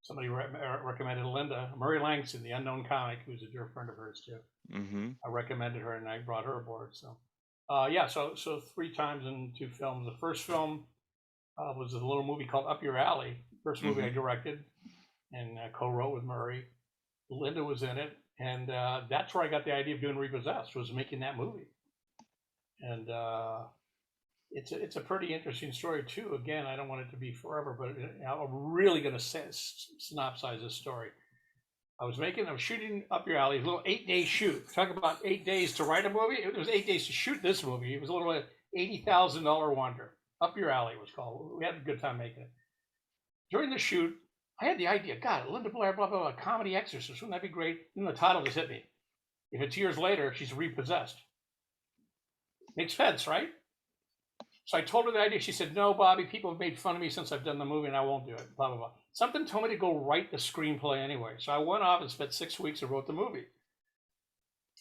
somebody recommended Linda. Murray Langston, the unknown comic, who's a dear friend of hers too. Mm-hmm. I recommended her, and I brought her aboard. So, yeah, so 3 times in 2 films. The first film was a little movie called Up Your Alley. First movie I directed and co-wrote with Murray. Linda was in it, and that's where I got the idea of doing Reposessed, was making that movie. And it's a pretty interesting story too. Again, I don't want it to be forever, but I'm really going to synopsize this story. I was shooting Up Your Alley, a little 8-day shoot. Talk about 8 days to write a movie. It was 8 days to shoot this movie. It was a little $80,000 wonder. Up Your Alley was called. We had a good time making it. During the shoot, I had the idea, God, Linda Blair, blah, blah, blah, comedy exorcist. Wouldn't that be great? And the title just hit me. If it's years later, she's repossessed. Makes sense, right? So I told her the idea. She said, no, Bobby, people have made fun of me since I've done the movie and I won't do it, blah, blah, blah. Something told me to go write the screenplay anyway. So I went off and spent 6 weeks and wrote the movie.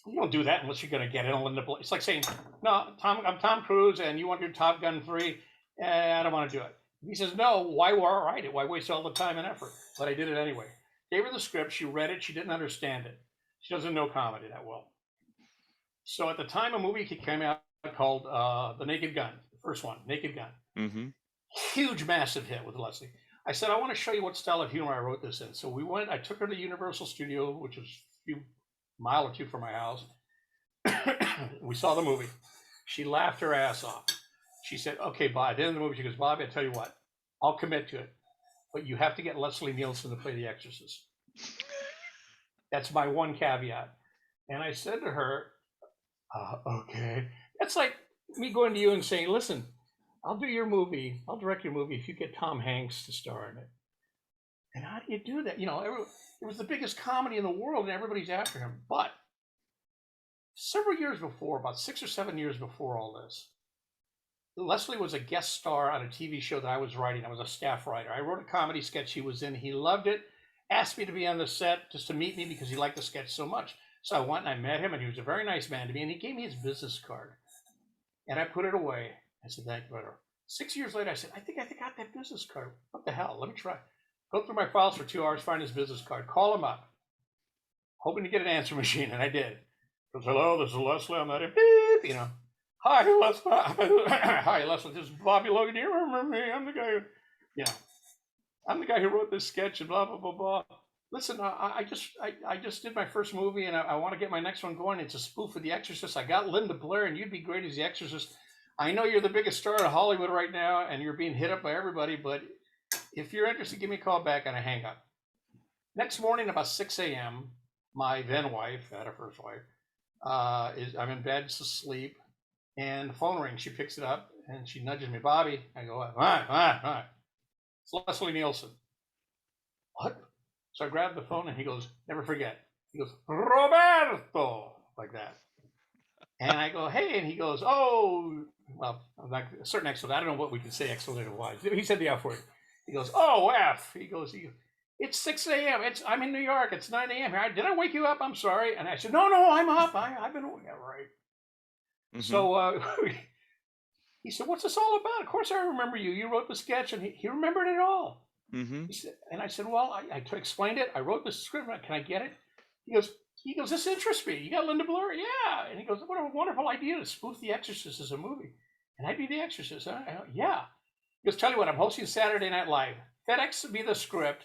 You don't do that unless you're going to get in on Linda Blair. It's like saying, no, I'm Tom Cruise and you want to do Top Gun 3. I don't want to do it. He says, no, why write it? Why waste all the time and effort? But I did it anyway. Gave her the script. She read it. She didn't understand it. She doesn't know comedy that well. So at the time, a movie came out called The Naked Gun. The first one, Naked Gun. Mm-hmm. Huge, massive hit with Leslie. I said, I want to show you what style of humor I wrote this in. So we went, I took her to Universal Studio, which was a mile or two from my house. We saw the movie. She laughed her ass off. She said, okay, Bob, at the end of the movie, she goes, Bobby, I tell you what, I'll commit to it, but you have to get Leslie Nielsen to play the Exorcist. That's my one caveat. And I said to her, okay. That's like me going to you and saying, listen, I'll do your movie, I'll direct your movie if you get Tom Hanks to star in it. And how do you do that? You know, it was the biggest comedy in the world and everybody's after him. But several years before, about 6 or 7 years before all this, Leslie was a guest star on a TV show that I was writing. I was a staff writer. I wrote a comedy sketch he was in. He loved it, asked me to be on the set just to meet me because he liked the sketch so much. So I went and I met him, and he was a very nice man to me, and he gave me his business card. And I put it away. I said, thank you. 6 years later, I said, I think I got that business card. What the hell? Let me try. Go through my files for 2 hours, find his business card, call him up, hoping to get an answer machine, and I did. He goes, hello, this is Leslie. I'm not a beep, you know. Hi, Leslie. Hi, Leslie. This is Bobby Logan. Do you remember me? I'm the guy who, you know, I'm the guy who wrote this sketch and blah, blah, blah, blah. Listen, I just did my first movie and I want to get my next one going. It's a spoof of The Exorcist. I got Linda Blair and you'd be great as The Exorcist. I know you're the biggest star in Hollywood right now and you're being hit up by everybody, but if you're interested, give me a call back, and I hang up. Next morning, about 6 a.m., my then wife, I had a first wife, I'm in bed, asleep, and the phone rings. She picks it up and she nudges me, Bobby. I go, hi. It's Leslie Nielsen. What? So I grabbed the phone and he goes, never forget. He goes, Roberto, like that. And I go, hey, and he goes, oh, well, like a certain expletive. I don't know what we can say expletive-wise. He said the F word. He goes, oh, F. He goes, it's 6 a.m. I'm in New York. It's 9 a.m. Did I wake you up? I'm sorry. And I said, no, I'm up. I've been, yeah, right. Mm-hmm. So he said, what's this all about? Of course I remember you. You wrote the sketch, and he remembered it all. Mm-hmm. He said, and I said, well, I explained it. I wrote the script. Can I get it? He goes, this interests me. You got Linda Blair? Yeah. And he goes, what a wonderful idea to spoof The Exorcist as a movie. And I'd be The Exorcist. Yeah. He goes, tell you what, I'm hosting Saturday Night Live. FedEx me the script.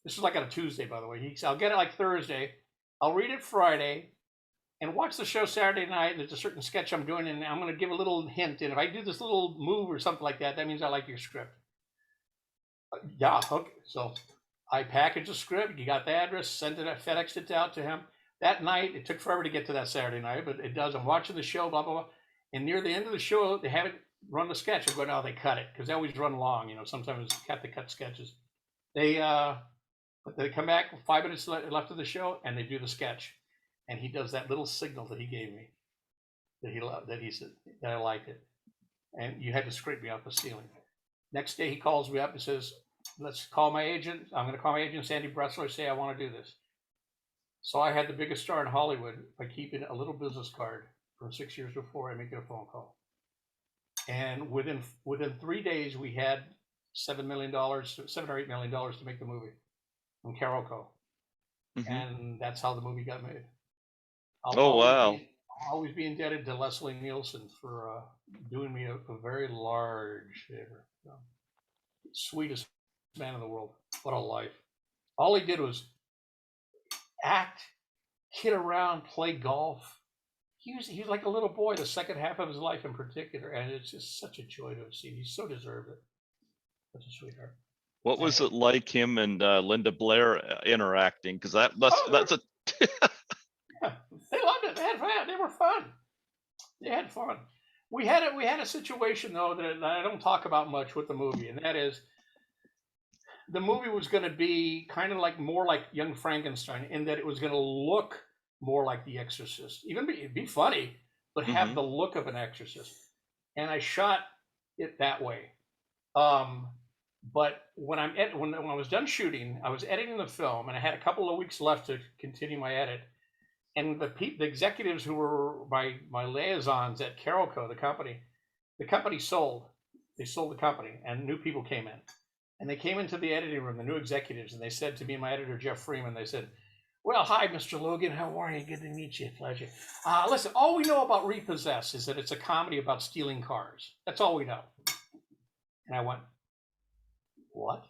This is like on a Tuesday, by the way. I'll get it like Thursday. I'll read it Friday. and watch the show Saturday night. And there's a certain sketch I'm doing, and I'm going to give a little hint. And if I do this little move or something like that, that means I like your script. Yeah, okay. So I packaged the script. You got the address, sent it, FedExed it out to him. That night, it took forever to get to that Saturday night, but it does. I'm watching the show, blah, blah, blah. And near the end of the show, they haven't run the sketch. I'm going, oh, they cut it, because they always run long. Sometimes they cut sketches. They come back 5 minutes left of the show, and they do the sketch. And he does that little signal that he gave me, that he said that I liked it. And you had to scrape me off the ceiling. Next day, he calls me up and says, let's call my agent. I'm going to call my agent, Sandy Bressler, say I want to do this. So I had the biggest star in Hollywood by keeping a little business card from 6 years before I make a phone call. And within 3 days, we had $7 or $8 million to make the movie from Carolco. Mm-hmm. And that's how the movie got made. I'll always be indebted to Leslie Nielsen for doing me a very large favor. Sweetest man in the world. What a life. All he did was act, kid around, play golf. He was like a little boy the second half of his life in particular, and it's just such a joy to have seen. He so deserved it. Such a sweetheart. What was it like him and Linda Blair interacting? Because that's a yeah, they loved it. They had fun. They were fun. They had fun. We had a situation though that I don't talk about much with the movie, and that is the movie was going to be kind of like more like Young Frankenstein in that it was going to look more like The Exorcist. It'd be funny, but have the look of an exorcist. And I shot it that way. But when I was done shooting, I was editing the film, and I had a couple of weeks left to continue my edit. And the executives who were my liaisons at Carolco, the company sold. They sold the company, and new people came in. And they came into the editing room, the new executives, and they said to me and my editor, Jeff Freeman, they said, well, hi, Mr. Logan. How are you? Good to meet you. Pleasure. Listen, all we know about Reposessed is that it's a comedy about stealing cars. That's all we know. And I went, what?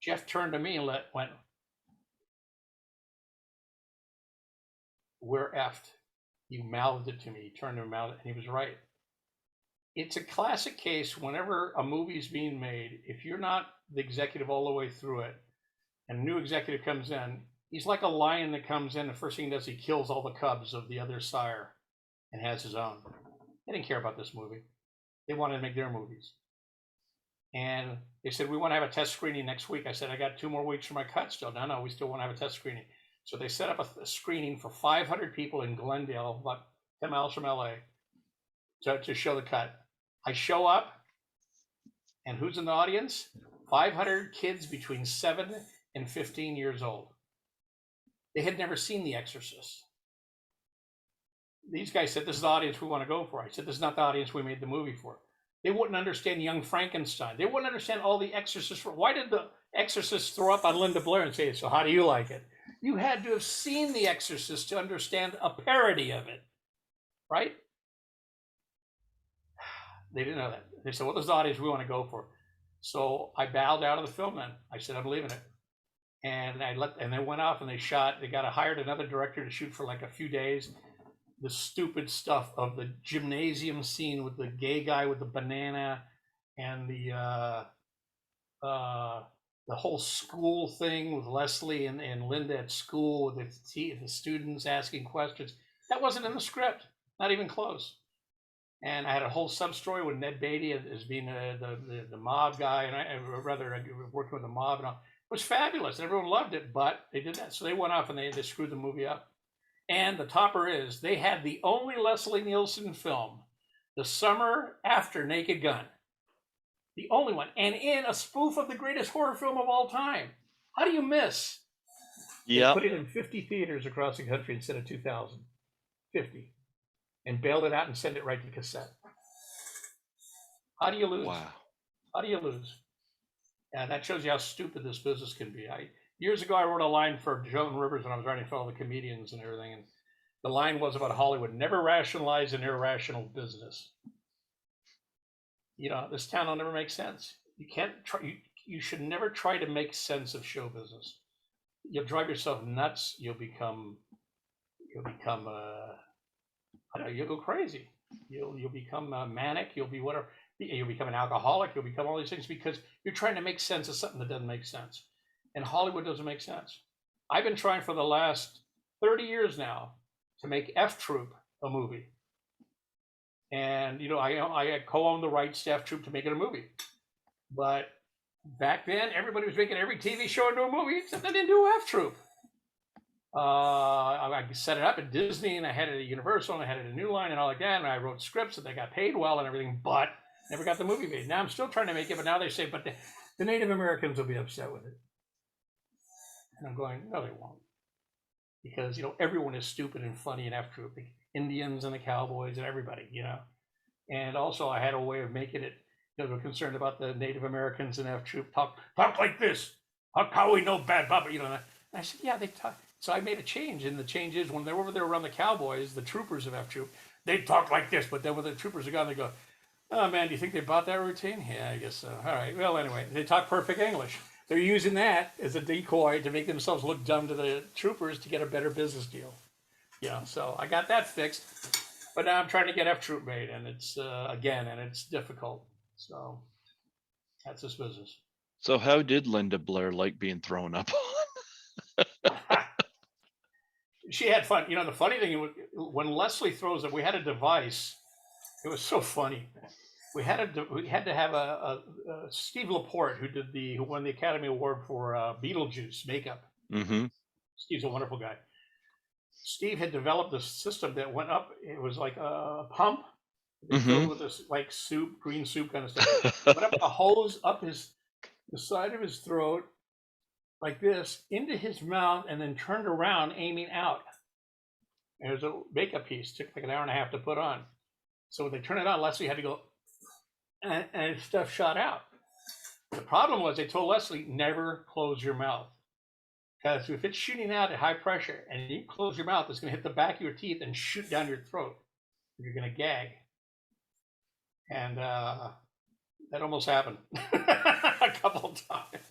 Jeff turned to me and went, we're effed. You mouthed it to me. He turned and mouthed it, and he was right. It's a classic case whenever a movie's being made, if you're not the executive all the way through it, and a new executive comes in, he's like a lion that comes in. The first thing he does, he kills all the cubs of the other sire and has his own. They didn't care about this movie. They wanted to make their movies. And they said, we want to have a test screening next week. I said, I got 2 more weeks for my cut still. No, we still want to have a test screening. So they set up a screening for 500 people in Glendale, about 10 miles from LA, to show the cut. I show up, and who's in the audience? 500 kids between 7 and 15 years old. They had never seen The Exorcist. These guys said, this is the audience we want to go for. I said, this is not the audience we made the movie for. They wouldn't understand Young Frankenstein. They wouldn't understand all the Exorcists. Why did the Exorcist throw up on Linda Blair and say, so how do you like it? You had to have seen The Exorcist to understand a parody of it, right? They didn't know that. They said, well, this is the audience we want to go for. So I bowed out of the film then. I said, I'm leaving it. And they went off and they shot. They hired another director to shoot for like a few days. The stupid stuff of the gymnasium scene with the gay guy with the banana and the whole school thing with Leslie and Linda at school with the students asking questions. That wasn't in the script, not even close. And I had a whole sub-story with Ned Beatty as being the mob guy, and I working with the mob and all. It was fabulous. Everyone loved it, but they did that. So they went off and they screwed the movie up. And the topper is they had the only Leslie Nielsen film the summer after Naked Gun. The only one. And in a spoof of the greatest horror film of all time. How do you miss? Yeah. They put it in 50 theaters across the country instead of 2,000. 50. And bailed it out and sent it right to cassette. How do you lose? Wow. How do you lose? And that shows you how stupid this business can be. Years ago, I wrote a line for Joan Rivers when I was writing for all the comedians and everything. And the line was about Hollywood: never rationalize an irrational business. This town will never make sense. You can't try. You should never try to make sense of show business. You'll drive yourself nuts. You'll become I know you'll go crazy. You'll become manic. You'll be whatever. You'll become an alcoholic. You'll become all these things because you're trying to make sense of something that doesn't make sense. And Hollywood doesn't make sense. I've been trying for the last 30 years now to make F Troop a movie. And I co-owned the rights to F Troop to make it a movie. But back then, everybody was making every TV show into a movie, except they didn't do F Troop. I set it up at Disney, and I had it at Universal, and I had it at New Line, and all like that. And I wrote scripts, and they got paid well and everything, but never got the movie made. Now I'm still trying to make it, but now they say, but the Native Americans will be upset with it. And I'm going, no, they won't, because everyone is stupid and funny in F Troop, the Indians and the Cowboys and everybody, And also, I had a way of making it. They were concerned about the Native Americans in F Troop talk like this. How we know bad Baba? And I said, yeah, they talk. So I made a change, and the change is when they're over there around the Cowboys, the troopers of F Troop, they talk like this. But then when the troopers are gone, they go, oh man, do you think they bought that routine? Yeah, I guess so. All right. Well, anyway, they talk perfect English. They're using that as a decoy to make themselves look dumb to the troopers to get a better business deal. So I got that fixed. But now I'm trying to get F Troop made, and it's and it's difficult. So that's this business. So how did Linda Blair like being thrown up on? She had fun. The funny thing, when Leslie throws up, we had a device. It was so funny. We had to have a Steve Laporte, who won the Academy Award for Beetlejuice makeup. Mm-hmm. Steve's a wonderful guy. Steve had developed this system that went up. It was like a pump filled with this like soup, green soup kind of stuff. Went up a hose up the side of his throat like this into his mouth, and then turned around aiming out. And it was a makeup piece. Took like an hour and a half to put on. So when they turned it on, Leslie had to go, and stuff shot out. The problem was they told Leslie, never close your mouth. Because if it's shooting out at high pressure and you close your mouth, it's going to hit the back of your teeth and shoot down your throat. You're going to gag. And that almost happened a couple of times.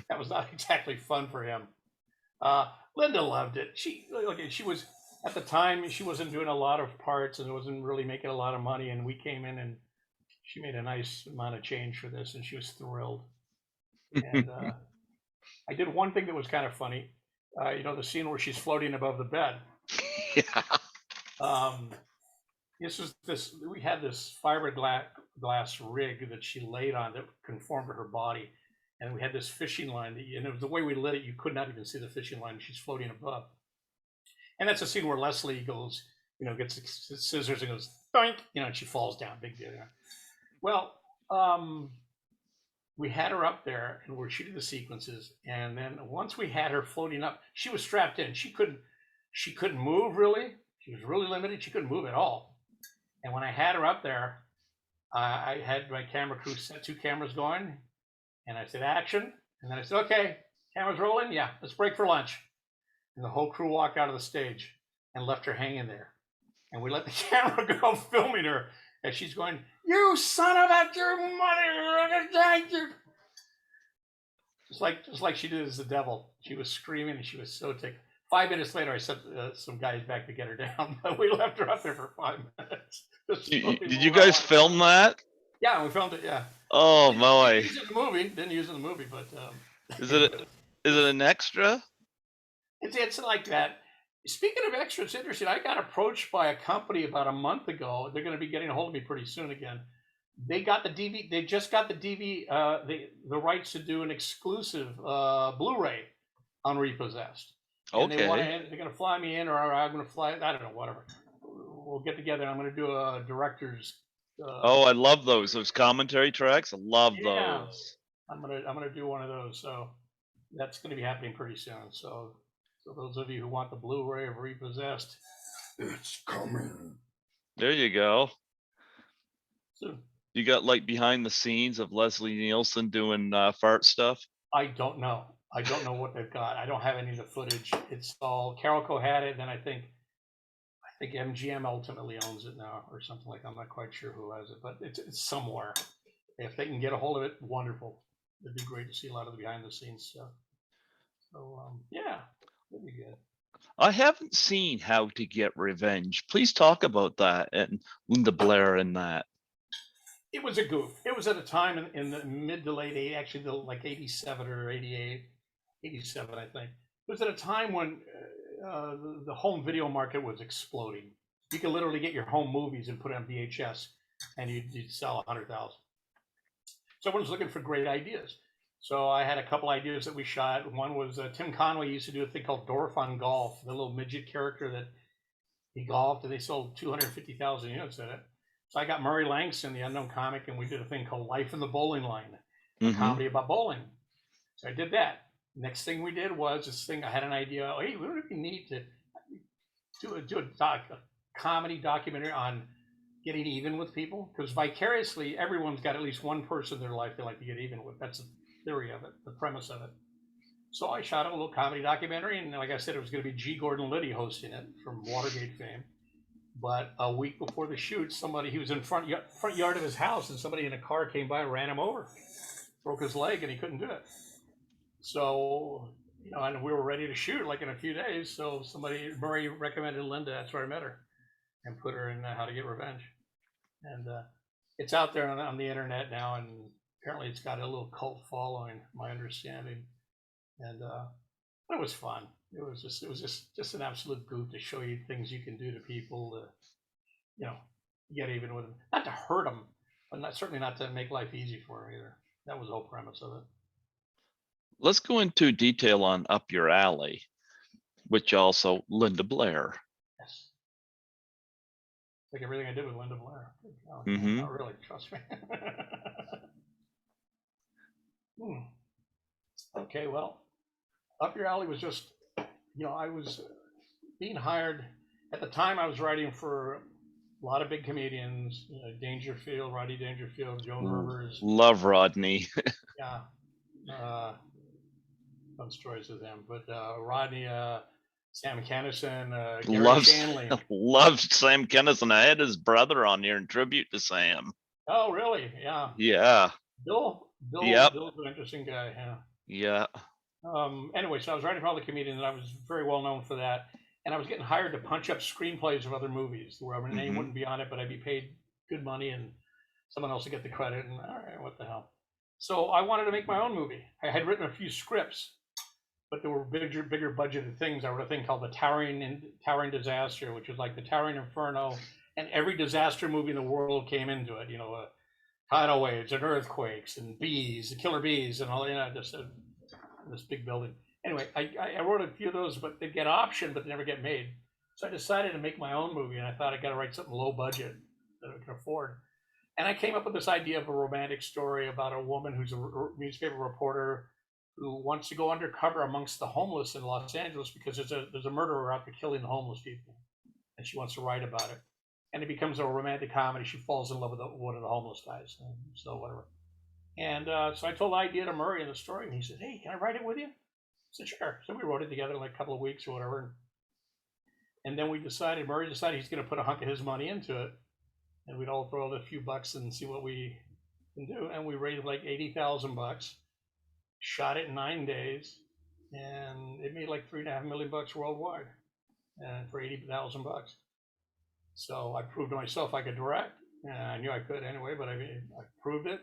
That was not exactly fun for him. Linda loved it. She was, at the time, she wasn't doing a lot of parts and wasn't really making a lot of money. And we came in and she made a nice amount of change for this, and she was thrilled. And I did one thing that was kind of funny. The scene where she's floating above the bed. Yeah. We had this fiberglass rig that she laid on that conformed to her body. And we had this fishing line, and it was the way we lit it, you could not even see the fishing line. She's floating above. And that's a scene where Leslie goes, gets the scissors and goes, doink, and she falls down, big deal. Well, we had her up there, and we're shooting the sequences. And then once we had her floating up, she was strapped in. She couldn't move really. She was really limited. She couldn't move at all. And when I had her up there, I had my camera crew set 2 cameras going. And I said, action. And then I said, okay, cameras rolling. Yeah, let's break for lunch. And the whole crew walked out of the stage and left her hanging there. And we let the camera go filming her as she's going, you son of a your mother. Just like she did as the devil. She was screaming and she was so ticked. 5 minutes later, I sent some guys back to get her down. But we left her up there for 5 minutes. Did you guys film that? Yeah, we filmed it, yeah. Oh my! Didn't use it in the movie, but is it an extra? It's like that. Speaking of extra, it's interesting. I got approached by a company about a month ago. They're going to be getting a hold of me pretty soon again. They got the DV. They just got the DV. The rights to do an exclusive Blu-ray on Reposessed. And Okay. they're going to fly me in, or I'm going to fly. I don't know, whatever. We'll get together. I'm going to do a director's. I love those commentary tracks. I love those. I'm gonna do one of those. So that's going to be happening pretty soon. So those of you who want the Blu-ray of Repossessed, it's coming. There you go. So, you got like behind the scenes of Leslie Nielsen doing fart stuff? I don't know. I don't know what they've got. I don't have any of the footage. It's all Carolco had it, and I think MGM ultimately owns it now, or something like that. I'm not quite sure who has it, but it's somewhere. If they can get a hold of it, wonderful. It'd be great to see a lot of the behind the scenes stuff. So yeah, that'd be good. I haven't seen How to Get Revenge. Please talk about that and Linda Blair in that. It was a goof. It was at a time in the mid to late 80s, actually like 87 or 88, 87, I think. It was at a time when the home video market was exploding. You could literally get your home movies and put it on VHS, and you'd sell 100,000. So everyone's looking for great ideas. So I had a couple ideas that we shot. One was Tim Conway used to do a thing called Dorf on Golf, the little midget character that he golfed, and they sold 250,000 units in it. So I got Murray Langston, the unknown comic, and we did a thing called Life in the Bowling Line, a comedy about bowling. So I did that. Next thing we did was this thing. I had an idea. Hey, we don't even need to do a comedy documentary on getting even with people, because vicariously everyone's got at least one person in their life they like to get even with. That's the theory of it, the premise of it. So I shot a little comedy documentary, and like I said, it was going to be G. Gordon Liddy hosting it from Watergate fame. But a week before the shoot, he was in front yard of his house, and somebody in a car came by and ran him over, broke his leg, and he couldn't do it. So, and we were ready to shoot like in a few days. So Murray recommended Linda. That's where I met her, and put her in How to Get Revenge. And it's out there on the internet now, and apparently it's got a little cult following, my understanding. And it was fun. It was just an absolute goof to show you things you can do to people to, get even with them. Not to hurt them, but certainly not to make life easy for them either. That was the whole premise of it. Let's go into detail on Up Your Alley, which also Linda Blair. Yes. It's like everything I did with Linda Blair. Not really, trust me. Okay, well, Up Your Alley was just, I was being hired. At the time, I was writing for a lot of big comedians, Dangerfield, Rodney Dangerfield, Joan Rivers. Love Rodney. Yeah. Fun stories with him. But Rodney, Sam Kinison, Gary Shanley. Loved Sam Kinison. I had his brother on here in tribute to Sam. Oh, really? Yeah. Yeah. Bill's an interesting guy. Yeah. Anyway, so I was writing for all the comedians, and I was very well known for that. And I was getting hired to punch up screenplays of other movies where my name wouldn't be on it, but I'd be paid good money, and someone else would get the credit. And all right, what the hell? So I wanted to make my own movie. I had written a few scripts, but there were bigger budgeted things. I wrote a thing called the Towering Disaster, which was like the Towering Inferno, and every disaster movie in the world came into it. Tidal waves and earthquakes and bees, killer bees, and all. Just this big building. Anyway, I wrote a few of those, but they get optioned, but they never get made. So I decided to make my own movie, and I thought I got to write something low budget that I can afford. And I came up with this idea of a romantic story about a woman who's a newspaper reporter who wants to go undercover amongst the homeless in Los Angeles because there's a murderer out there killing the homeless people, and she wants to write about it. And it becomes a romantic comedy. She falls in love with one of the homeless guys, so whatever. And so I told the idea to Murray in the story, and he said, "Hey, can I write it with you?" I said, "Sure." So we wrote it together in like a couple of weeks or whatever. And then Murray decided he's going to put a hunk of his money into it, and we'd all throw a few bucks and see what we can do. And we raised like $80,000, shot it in 9 days, and it made like $3.5 million worldwide, and for $80,000. So I proved to myself I could direct. I knew I could anyway, but I proved it.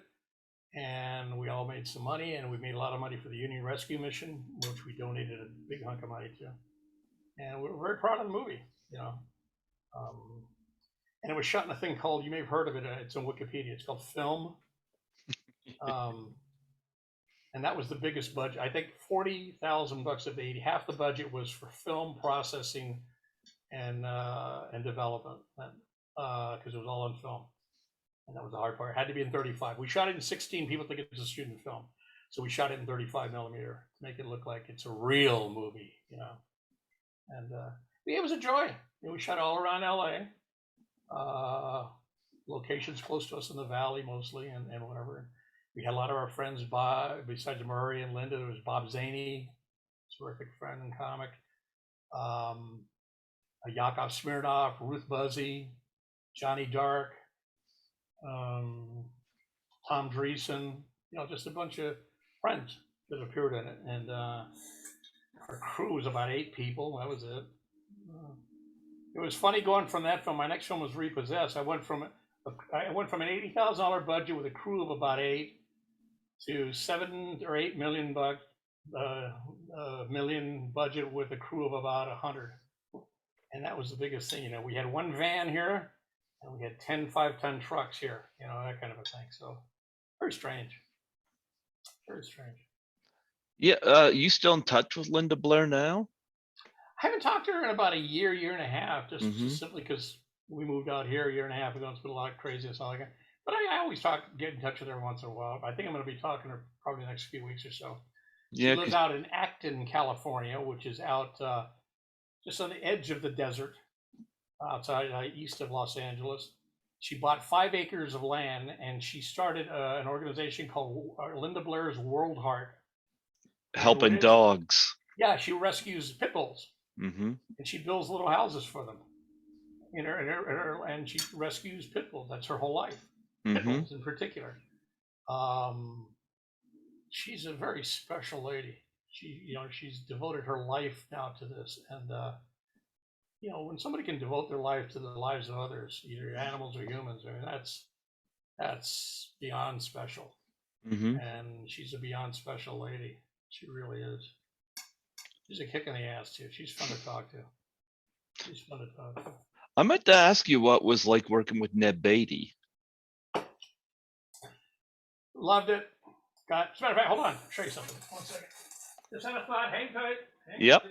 And we all made some money, and we made a lot of money for the Union Rescue Mission, which we donated a big hunk of money to. And we were very proud of the movie, and it was shot in a thing called, you may have heard of it, it's on Wikipedia, it's called Film. And that was the biggest budget. I think $40,000 of the 80, half the budget was for film processing and development, because it was all on film. And that was the hard part. It had to be in 35. We shot it in 16. People think it's a student film. So we shot it in 35 millimeter to make it look like it's a real movie, And it was a joy. We shot all around LA. Locations close to us in the valley mostly, and whatever. We had a lot of our friends, besides Murray and Linda, there was Bob Zaney, terrific friend and comic. Yakov Smirnoff, Ruth Buzzy, Johnny Dark, Tom Dreesen, just a bunch of friends that appeared in it. And Our crew was about 8 people. That was it. It was funny going from that film. My next film was Repossessed. I went from an $80,000 budget with a crew of about 8 to $7 or $8 million million budget with a crew of about 100. And that was the biggest thing. We had one van here and we had 10 5-ton trucks here, that kind of a thing. So very strange. Very strange. Yeah. You still in touch with Linda Blair now? I haven't talked to her in about a year and a half, just Mhm. simply because we moved out here a year and a half ago. It's been a lot of craziness all like that. But I always get in touch with her once in a while. I think I'm going to be talking to her probably the next few weeks or so. She Yeah. lives out in Acton, California, which is out just on the edge of the desert, outside east of Los Angeles. She bought 5 acres of land, and she started an organization called Linda Blair's World Heart. And what Helping it is- dogs. Yeah, she rescues pit bulls, Mm-hmm. and she builds little houses for them. And she rescues pit bulls. That's her whole life. Pit Mm-hmm. bulls in particular. She's a very special lady. She's devoted her life now to this, and when somebody can devote their life to the lives of others, either animals or humans, I mean, that's beyond special. Mm-hmm. And she's a beyond special lady. She really is. She's a kick in the ass too. She's fun to talk to. I meant to ask you what was like working with Ned Beatty. Loved it. As a matter of fact, hold on. I'll show you something. 1 second. Just have a thought. Hang tight. Yep.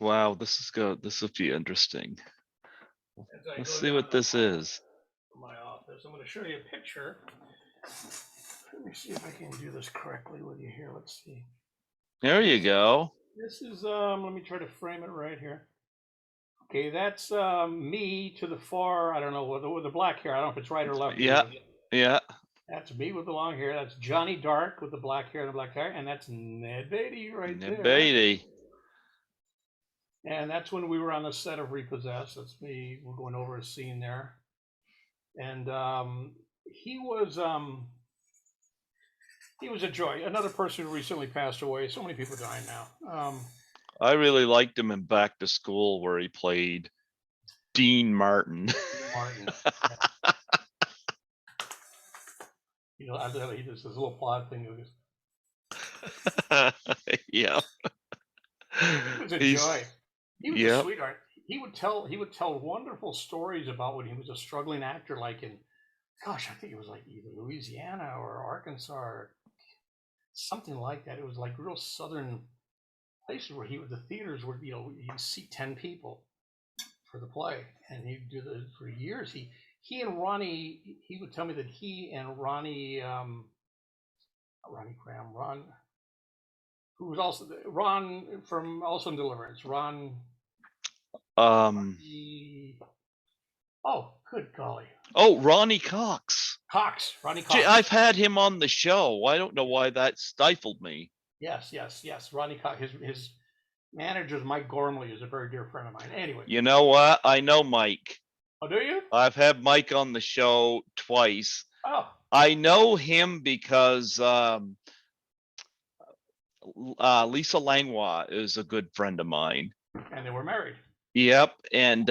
Wow, this will be interesting. Let's see what this is. My office. I'm going to show you a picture. Let me see if I can do this correctly with you here. Let's see. There you go. This is let me try to frame it right here. Okay, that's me to the far. I don't know with the black hair. I don't know if it's right or left. Yeah. Yeah. That's me with the long hair. That's Johnny Dark with the black hair and the black hair, and that's Ned Beatty right there. Ned Beatty. And that's when we were on the set of Repossessed. That's me. We're going over a scene there, and he was a joy. Another person who recently passed away. So many people dying now. I really liked him in Back to School, where he played Dean Martin. I love he does this little plot thing. Yeah. He was a joy. He was a sweetheart. He would tell wonderful stories about when he was a struggling actor, like in, gosh, I think it was like either Louisiana or Arkansas or something like that. It was like real southern places where the theaters would, you'd see 10 people for the play, and he'd do this for years. He and Ronnie, he would tell me that he and Ronnie, Ronnie Graham, who was also Ron from Also in Deliverance, Ron. Oh, good golly. Oh, Ronnie Cox. Ronnie Cox. I've had him on the show. I don't know why that stifled me. Yes. Ronnie Cox. His manager is Mike Gormley, is a very dear friend of mine. Anyway. You know what? I know Mike. Oh, do you? I've had Mike on the show twice. Oh. I know him because Lisa Langlois is a good friend of mine. And they were married. Yep. And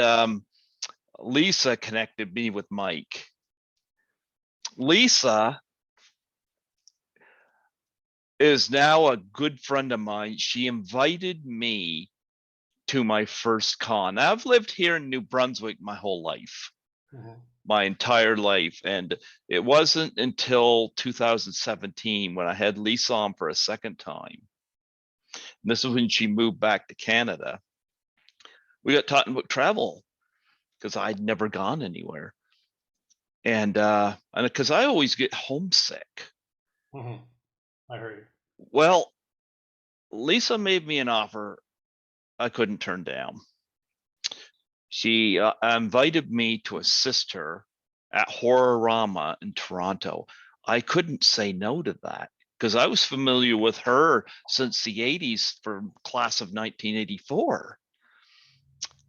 Lisa connected me with Mike. Lisa is now a good friend of mine. She invited me to my first con. I've lived here in New Brunswick my whole life, my entire life. And it wasn't until 2017 when I had Lisa on for a second time. And this is when she moved back to Canada. We got talking about travel because I'd never gone anywhere. And because I always get homesick. I heard you. Well, Lisa made me an offer I couldn't turn down. She invited me to assist her at Horrorama in Toronto. I couldn't say no to that because I was familiar with her since the 80s for class of 1984.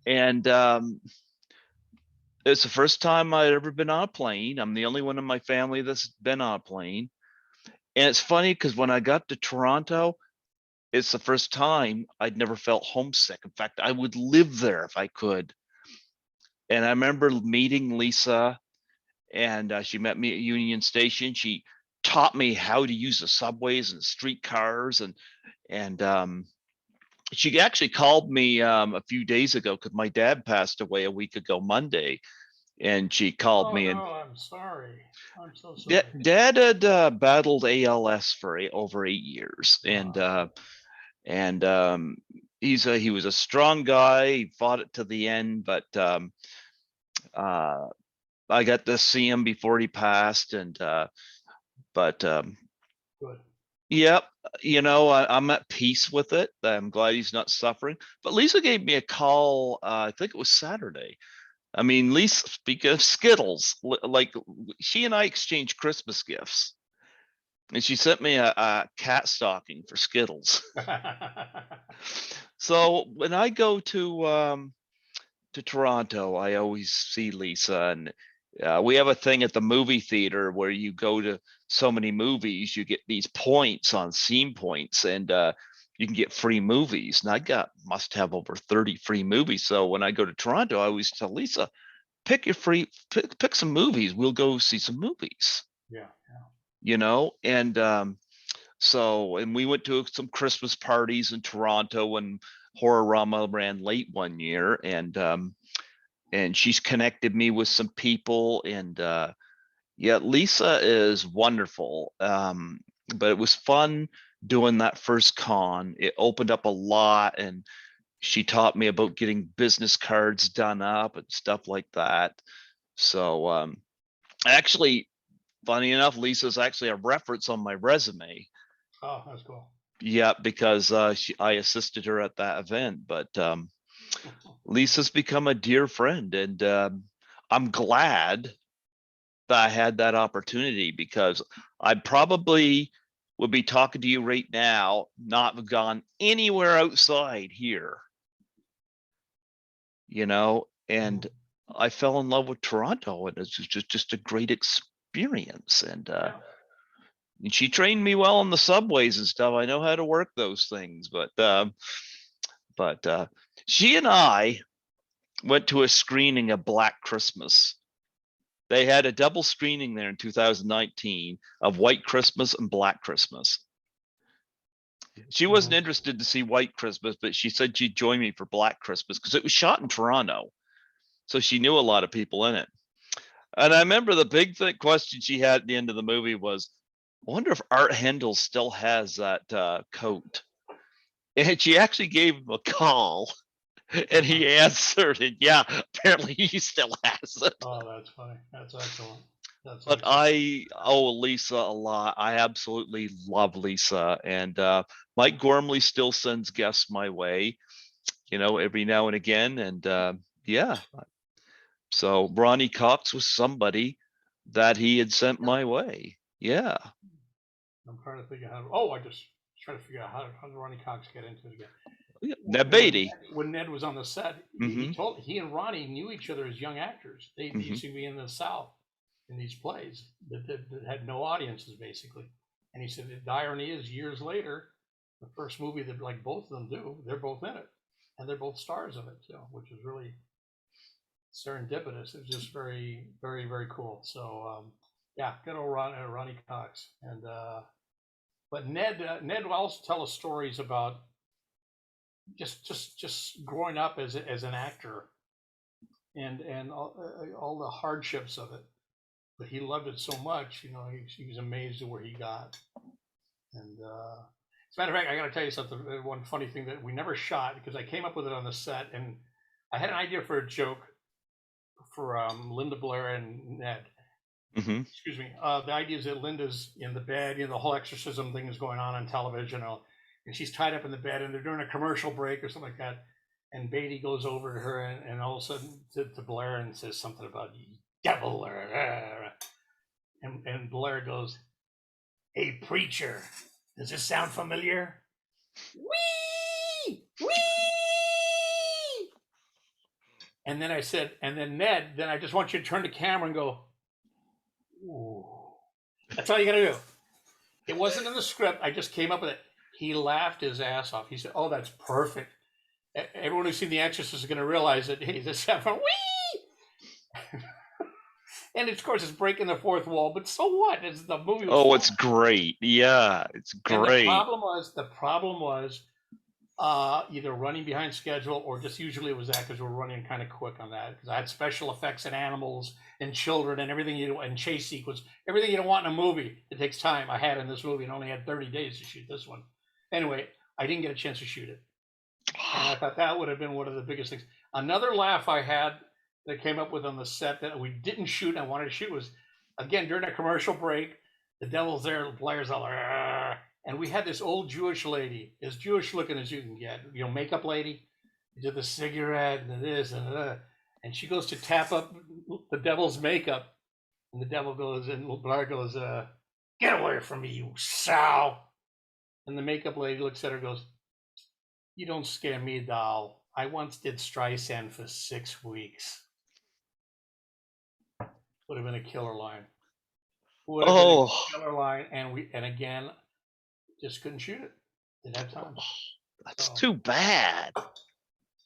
And it's the first time I'd ever been on a plane. I'm the only one in my family that's been on a plane. And it's funny because when I got to Toronto, it's the first time I'd never felt homesick. In fact, I would live there if I could. And I remember meeting Lisa, and she met me at Union Station. She taught me how to use the subways and streetcars, and she actually called me a few days ago because my dad passed away a week ago Monday, and she called Oh me. no, And I'm sorry. I'm so sorry. Dad had battled ALS for over 8 years, and he was a strong guy. He fought it to the end, but uh, I got to see him before he passed, and but Good. yep, I'm at peace with it. I'm glad he's not suffering. But Lisa gave me a call. I think it was Saturday. I mean, Lisa, speaking of Skittles, like she and I exchanged Christmas gifts, and she sent me a cat stocking for Skittles. So when I go to Toronto, I always see Lisa, and we have a thing at the movie theater where you go to so many movies, you get these points on scene points, and you can get free movies. And must have over 30 free movies. So when I go to Toronto, I always tell Lisa, pick some movies. We'll go see some movies. Yeah. And and we went to some Christmas parties in Toronto when Horrorama ran late one year, and she's connected me with some people, and yeah, Lisa is wonderful. But it was fun doing that first con. It opened up a lot, and she taught me about getting business cards done up and stuff like that. So actually, funny enough, Lisa's actually a reference on my resume. Oh, that's cool. Yeah, because I assisted her at that event. But Lisa's become a dear friend, and I'm glad that I had that opportunity, because I probably would be talking to you right now, not have gone anywhere outside here, and I fell in love with Toronto, and it's just a great experience. Yeah. And she trained me well on the subways and stuff. I know how to work those things, but she and I went to a screening of Black Christmas. They had a double screening there in 2019 of White Christmas and Black Christmas. She wasn't interested to see White Christmas, but she said she'd join me for Black Christmas because it was shot in Toronto. So she knew a lot of people in it. And I remember the big question she had at the end of the movie was, I wonder if Art Hendel still has that coat. And she actually gave him a call, and he answered, and yeah, apparently he still has it. Oh, that's funny. That's excellent. But I owe Lisa a lot. I absolutely love Lisa, and Mike Gormley still sends guests my way, every now and again, and yeah. So Ronnie Cox was somebody that he had sent my way. Yeah. I'm trying to figure out how. Oh, I just trying to figure out how did Ronnie Cox get into it again? Yeah, Ned Beatty. When Ned was on the set, he and Ronnie knew each other as young actors. They used to be in the South in these plays that had no audiences, basically. And he said the irony is, years later, the first movie that like both of them do, they're both in it, and they're both stars of it too, which is really serendipitous. It's just very, very, very cool. So yeah, good old Ronnie Cox. And but Ned will also tell us stories about just growing up as an actor, and all the hardships of it. But he loved it so much, he was amazed at where he got. And as a matter of fact, I got to tell you something. One funny thing that we never shot, because I came up with it on the set, and I had an idea for a joke for Linda Blair and Ned. Excuse me. The idea is that Linda's in the bed, the whole exorcism thing is going on television, and she's tied up in the bed, and they're doing a commercial break or something like that. And Beatty goes over to her, and all of a sudden to Blair and says something about devil, and Blair goes, "Hey, preacher, does this sound familiar?" Wee! Wee! And then I said, and then Ned, then I just want you to turn the camera and go, ooh. That's all you got to do. It wasn't in the script. I just came up with it. He laughed his ass off. He said, "Oh, that's perfect. Everyone who's seen The Exorcist is going to realize that hey, this happened." Wee! And of course, it's breaking the fourth wall. But so what? The movie was. Oh, it's great. Yeah, it's And great. the problem was either running behind schedule or just usually it was that because we're running kind of quick on that because I had special effects and animals and children and everything and chase sequence, everything you don't want in a movie. It takes time. I had in this movie and only had 30 days to shoot this one. Anyway, I didn't get a chance to shoot it. And I thought that would have been one of the biggest things. Another laugh I had that came up with on the set that we didn't shoot and I wanted to shoot was, again, during a commercial break, the devil's there, Blair's all, and we had this old Jewish lady, as Jewish looking as you can get, makeup lady, did the cigarette and this and that. And she goes to tap up the devil's makeup. And the devil goes, and Blair goes, "Get away from me, you sow." And the makeup lady looks at her and goes, "You don't scare me, doll. I once did Streisand for 6 weeks." Would have been a killer line. Would have been a killer line. And again, just couldn't shoot it. Didn't have time. That's too bad.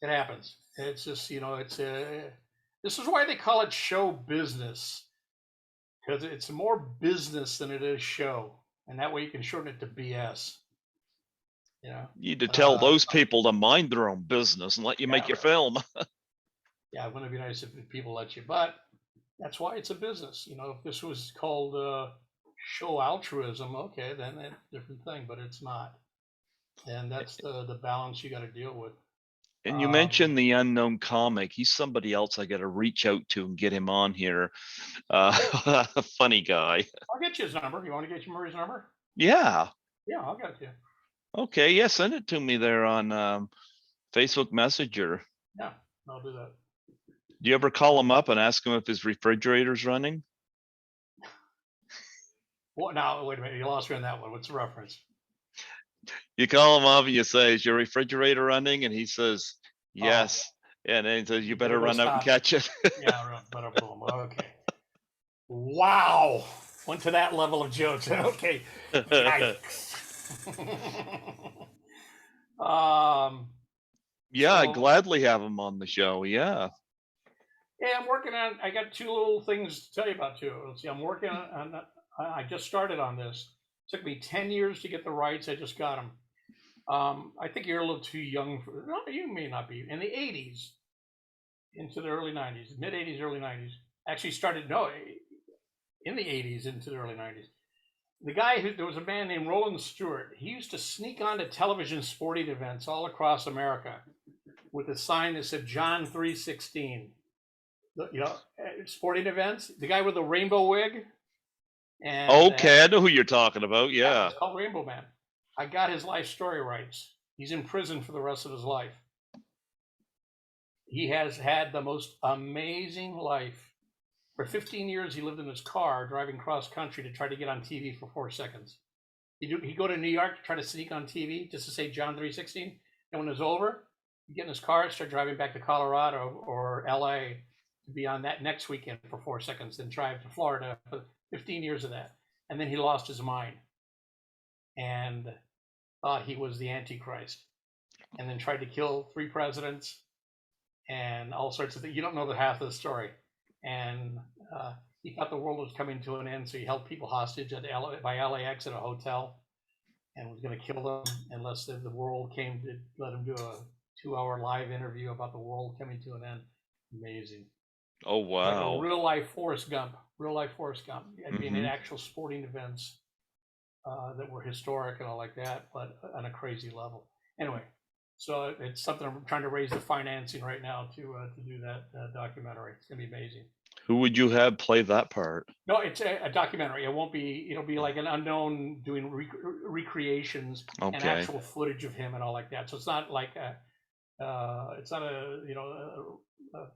It happens. It's just, this is why they call it show business, because it's more business than it is show. And that way you can shorten it to BS. You need to tell those people to mind their own business and let you make your film. Yeah, it wouldn't be nice if people let you, but that's why it's a business. If this was called show altruism, okay, then it's a different thing, but it's not. And that's the balance you got to deal with. And you mentioned the unknown comic. He's somebody else I got to reach out to and get him on here. Funny guy. I'll get you his number. You want to get Murray's number? Yeah. Yeah, I'll get it to you. Okay, yeah, send it to me there on Facebook Messenger. Yeah, I'll do that. Do you ever call him up and ask him if his refrigerator's running? Well, now, wait a minute. You lost me on that one. What's the reference? You call him up and you say, "Is your refrigerator running?" And he says, "Yes." And then he says, "You better run out and catch it." Yeah, better boom. Okay. Wow. Went to that level of jokes. Okay. Yeah, I'd gladly have him on the show. Yeah. Yeah, I'm working on. I got 2 little things to tell you about too. Let's see. I'm working on. I just started on this. It took me 10 years to get the rights. I just got them. I think you're a little too young for. No, you may not be. In the 80s, into the early 90s, mid 80s, early 90s. Actually started in the 80s into the early 90s. The guy there was a man named Roland Stewart. He used to sneak onto television sporting events all across America with a sign that said John 3:16. Sporting events. The guy with the rainbow wig. And okay, I know who you're talking about. Yeah. It's called Rainbow Man. I got his life story rights. He's in prison for the rest of his life. He has had the most amazing life. For 15 years, he lived in his car driving cross country to try to get on TV for 4 seconds. He'd go to New York to try to sneak on TV just to say John 3:16. And when it was over, he'd get in his car, start driving back to Colorado or LA to be on that next weekend for 4 seconds, then drive to Florida for 15 years of that. And then he lost his mind and thought he was the Antichrist and then tried to kill 3 presidents and all sorts of things. You don't know the half of the story. And he thought the world was coming to an end, so he held people hostage by LAX at a hotel and was going to kill them unless the world came to let him do a 2-hour live interview about the world coming to an end. Amazing. Oh, wow. Like a real life Forrest Gump. I mean, in actual sporting events that were historic and all like that, but on a crazy level. Anyway, so it's something I'm trying to raise the financing right now to do that documentary. It's going to be amazing. Who would you have play that part? No, it's a documentary. It won't be. It'll be like an unknown doing recreations and actual footage of him and all like that. So it's not like it's not a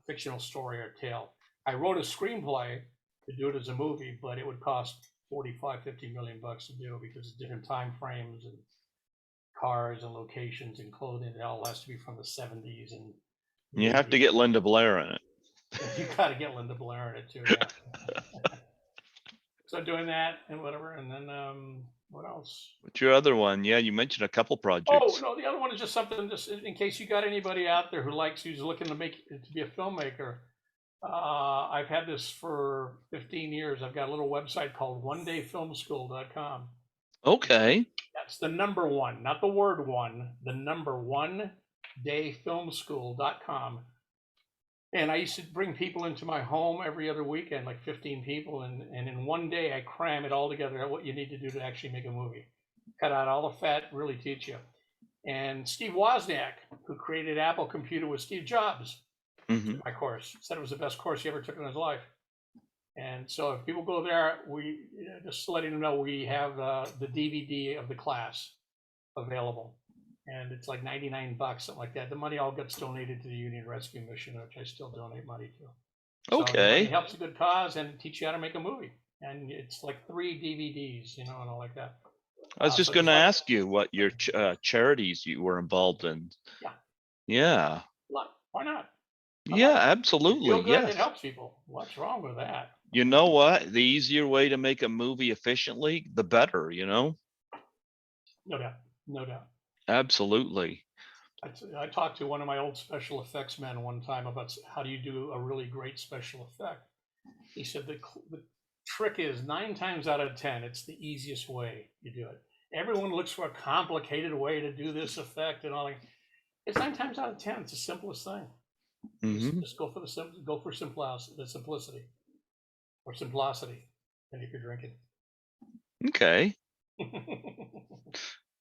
fictional story or tale. I wrote a screenplay to do it as a movie, but it would cost $45-50 million to do because it's different time frames and cars and locations and clothing. It all has to be from the 70s. And you have to get Linda Blair in it. You got to get Linda Blair in it too. Yeah. So doing that and whatever, and then What else? What's your other one? Yeah, you mentioned a couple Oh projects. no, the other one is just something just in case you got anybody out there who's looking to be a filmmaker. I've had this for 15 years. I've got a little website called onedayfilmschool.com. Okay. That's the number one, not the word one, the number one dayfilmschool.com. And I used to bring people into my home every other weekend, like 15 people, and in one day I cram it all together at what you need to do to actually make a movie. Cut out all the fat, really teach you. And Steve Wozniak, who created Apple Computer with Steve Jobs, Hmm. took my course. Said it was the best course he ever took in his life. And so if people go there, just letting them know we have the DVD of the class available, and it's like 99 bucks, something like that. The money all gets donated to the Union Rescue Mission, which I still donate money to. So the money Okay. helps a good cause and teach you how to make a movie. And it's like 3 DVDs, and all like that. I was just So going just to like, ask you what your charities you were involved in. yeah, Yeah. why not? I Yeah, like it. You feel absolutely. good. It Yes. helps people. What's wrong with that? You know what? The easier way to make a movie efficiently, the better, No doubt. No doubt. Absolutely. I talked to one of my old special effects men one time about how do you do a really great special effect. He said the trick is 9 times out of 10, it's the easiest way you do it. Everyone looks for a complicated way to do this effect and all that. It's 9 times out of 10, it's the simplest thing. Hmm. Just go for the simplicity or simplicity, and if you're drinking. Okay.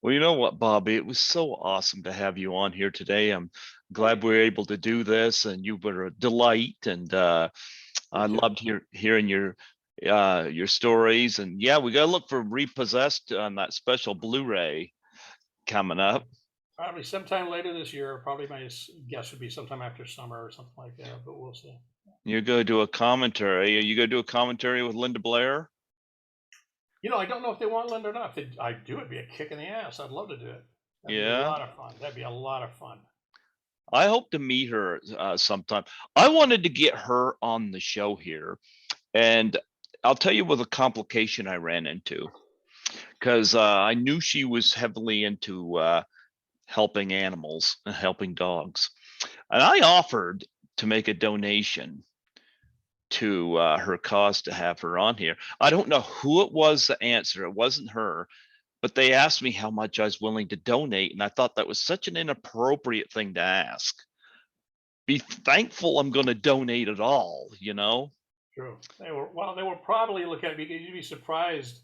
Well, you know what, Bobby? It was so awesome to have you on here today. I'm Oh yeah, glad we were able to do this, and you were a delight. And I me too. loved hearing your stories. And yeah, we gotta look for Repossessed on that special Blu-ray coming up. Probably sometime later this year. Probably my guess would be sometime after summer or something like that, but we'll see. You're gonna do a commentary. Are you gonna do a commentary with Linda Blair? I don't know if they want Linda or not. If I do, it'd be a kick in the ass. I'd love to do it. That'd be a Yeah. lot of fun. That'd be a lot of fun. I hope to meet her sometime. I wanted to get her on the show here, and I'll tell you with a complication I ran into because I knew she was heavily into helping animals and helping dogs, and I offered to make a donation to her cause to have her on here. I don't know who it was to answer. It wasn't her, but they asked me how much I was willing to donate, and I thought that was such an inappropriate thing to ask. Be thankful I'm going to donate it all. True. They were probably looking at it because you'd be surprised.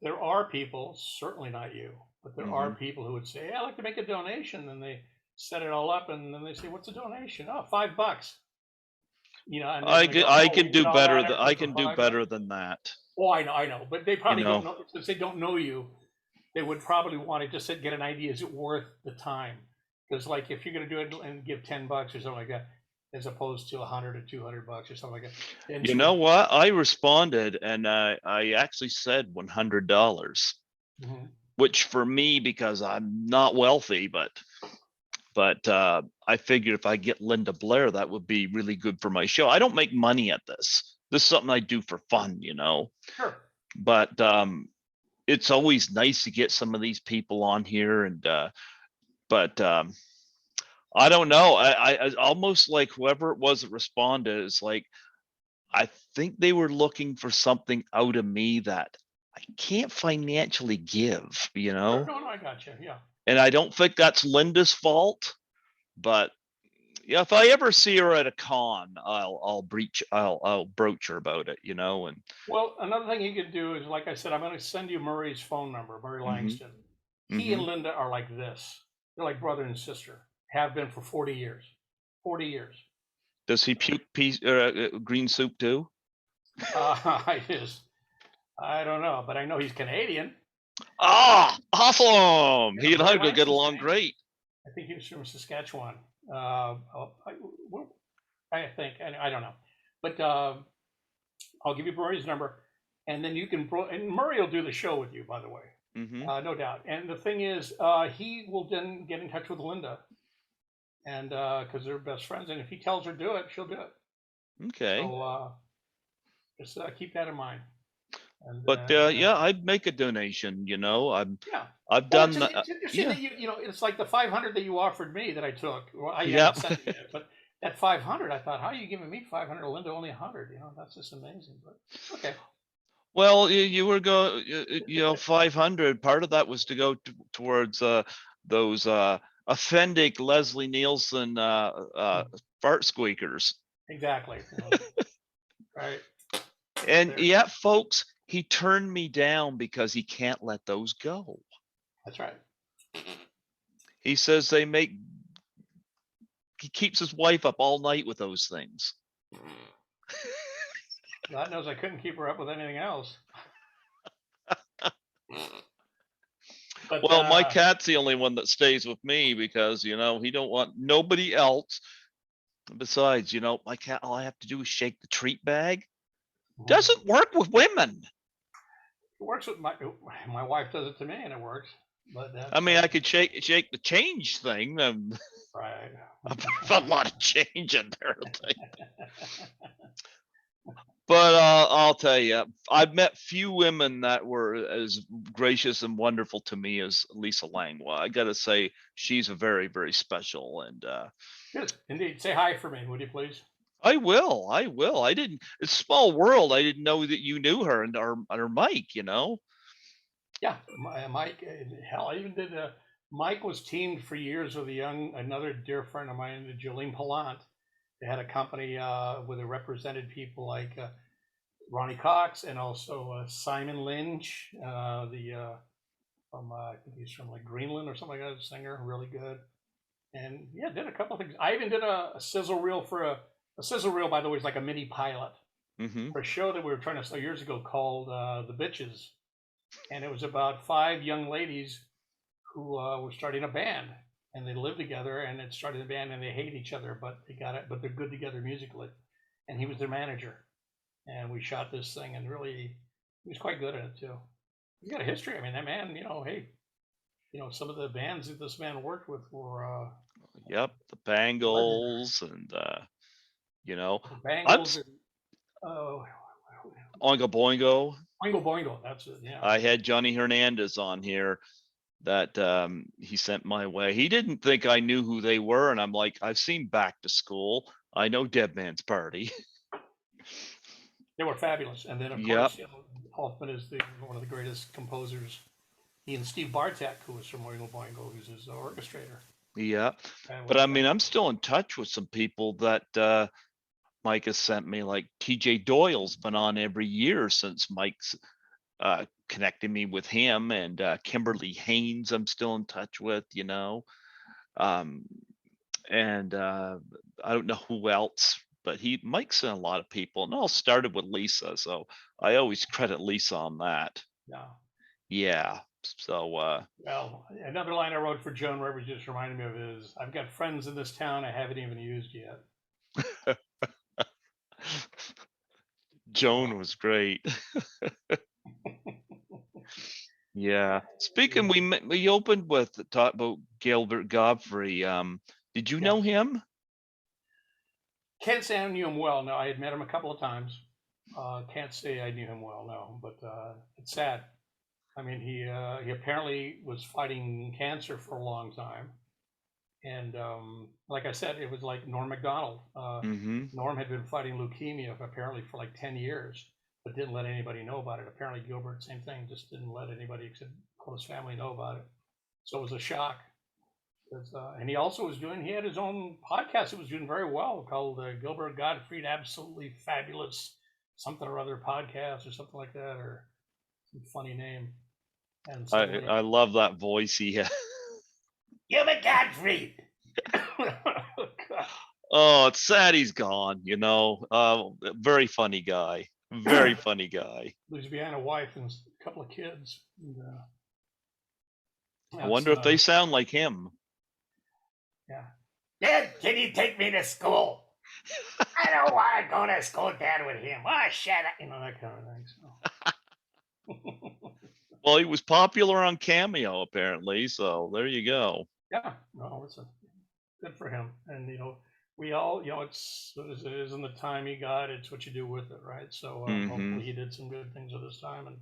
There are people, certainly not you, but there are Hmm. people who would say, hey, I'd like to make a donation. And they set it all up and then they say, what's a donation? Oh, $5. And they're going to go, I oh, can we did do all better that than effort for $5. that. Oh, I know. But they You probably don't know, know. Since they don't know you, they would probably want to just get an idea. Is it worth the time? Because like if you're going to do it and give $10 or something like that, as opposed to 100 or $200 or something like that, then you she know would. what? I responded and I actually said $100, Mhm. which for me, because I'm not wealthy, but I figured if I get Linda Blair, that would be really good for my show. I don't make money at this. This is something I do for fun. Sure. But it's always nice to get some of these people on here, and but I don't know. I almost like whoever it was that responded is like, I think they were looking for something out of me that I can't financially give, Sure. No, I got you. Yeah. and I don't think that's Linda's fault. But yeah, if I ever see her at a con, I'll broach her about it. And Well, another thing you could do is, like I said, I'm going to send you Murray's phone number, Murray hmm Langston. He hmm and Linda are like this. They're like brother and sister. Have been for 40 years. 40 years. does he puke green soup too? I just, I don't know, but I know he's Canadian. Ah, awesome! Yeah, He and Murray I could get Langston's along Canadian. great. I think he was from Saskatchewan. I think, I don't know, but I'll give you Murray's number, and then you can. And Murray will do the show with you, by the way, Hmm. no doubt. And the thing is, he will then get in touch with Linda, and because they're best friends, and if he tells her do it, she'll do it. Okay. So just keep that in mind. And But yeah, yeah, I'd make a donation. yeah. I've Well, done. it's interesting Yeah, that it's like the 500 that you offered me that I took. Well, you yep. haven't sent me yet, but that 500, I thought, how are you giving me 500? Linda only 100. That's just amazing. But okay. Well, you were 500. Part of that was to go towards those authentic Leslie Nielsen fart squeakers. Exactly. Right. And There. yeah, folks, he turned me down because he can't let those go. That's right. He says he keeps his wife up all night with those things. God knows I couldn't keep her up with anything else. But Well, my cat's the only one that stays with me because, he don't want nobody else. Besides, my cat, all I have to do is shake the treat bag. Doesn't work with women. it works with my wife does it to me and it works. But I mean, I could shake the change thing. right. I put a lot of change in there. But I'll tell you, I've met few women that were as gracious and wonderful to me as Lisa Langlois. I got to say, she's a very, very special. And Good. Indeed. Say hi for me, would you please? I will. I will. I didn't. It's a small world. I didn't know that you knew her and our Mike. Yeah, Mike. Hell, I even did. Mike was teamed for years with another dear friend of mine, Jolene Pallant. They had a company where they represented people like Ronnie Cox and also Simon Lynch, from I think he's from like Greenland or something like that, a singer, really good. And yeah, did a couple of things. I even did a sizzle reel for a sizzle reel, by the way, is like a mini pilot for a show that we were trying to sell years ago called The Bitches. And it was about 5 young ladies who were starting a band, and they live together, and it started a band, and they hate each other, but but they're good together musically. And he was their manager, and we shot this thing, and really, he was quite good at it too. He's got a history. I mean, that man, hey, some of the bands that this man worked with were. Yep, the Bangles and the Bangles. And, Oingo Boingo. Boingo Boingo. That's it. Yeah. I had Johnny Hernandez on here that he sent my way. He didn't think I knew who they were, and I'm like, I've seen Back to School. I know Dead Man's Party. They were fabulous, and then of course, Hoffman is one of the greatest composers. He and Steve Bartek, who was from Oingo Boingo, who's his orchestrator. Yeah, but I mean, I'm still in touch with some people that Mike has sent me. Like TJ Doyle's been on every year since Mike's connected me with him, and Kimberly Haynes I'm still in touch with, and I don't know who else, but Mike's sent a lot of people, and it all started with Lisa, so I always credit Lisa on that. Yeah. So well, another line I wrote for Joan Rivers just reminded me of is, I've got friends in this town I haven't even used yet. Joan was great. Yeah. Speaking, we opened with the talk about Gilbert Godfrey. Did you know him? Can't say I knew him well. No, I had met him a couple of times. Can't say I knew him well. No, but it's sad. I mean, he apparently was fighting cancer for a long time, and like I said, it was like Norm Macdonald. Norm had been fighting leukemia apparently for like 10 years, but didn't let anybody know about it. Apparently, Gilbert, same thing, just didn't let anybody except close family know about it. So it was a shock. And he also he had his own podcast. It was doing very well, called Gilbert Gottfried Absolutely Fabulous something or other podcast or something like that, or some funny name. And I love that voice he has. Gilbert Gottfried. Oh, it's sad he's gone, very funny guy. Very funny guy. Leaves behind a wife and a couple of kids. And, I wonder if they sound like him. Yeah. Dad, can you take me to school? I don't want to go to school, Dad, with him. Oh, shut up. That kind of thing. So. Well, he was popular on Cameo, apparently. So there you go. Yeah. No, it's good for him. And, we all, it's it is in the time he got. It's what you do with it, right? So Hmm. hopefully he did some good things with his time, and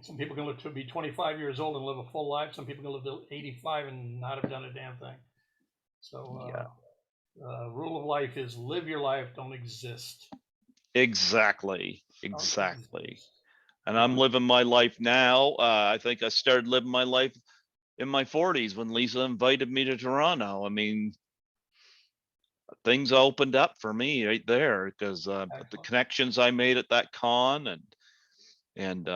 some people can live to be 25 years old and live a full life. Some people can live to 85 and not have done a damn thing. So Yeah, rule of life is live your life, don't exist. exactly, Don't exactly. exist. And You I'm know, living my life now. I think I started living my life in my 40s when Lisa invited me to Toronto. I mean, things opened up for me right there because the excellent. connections I made at that con and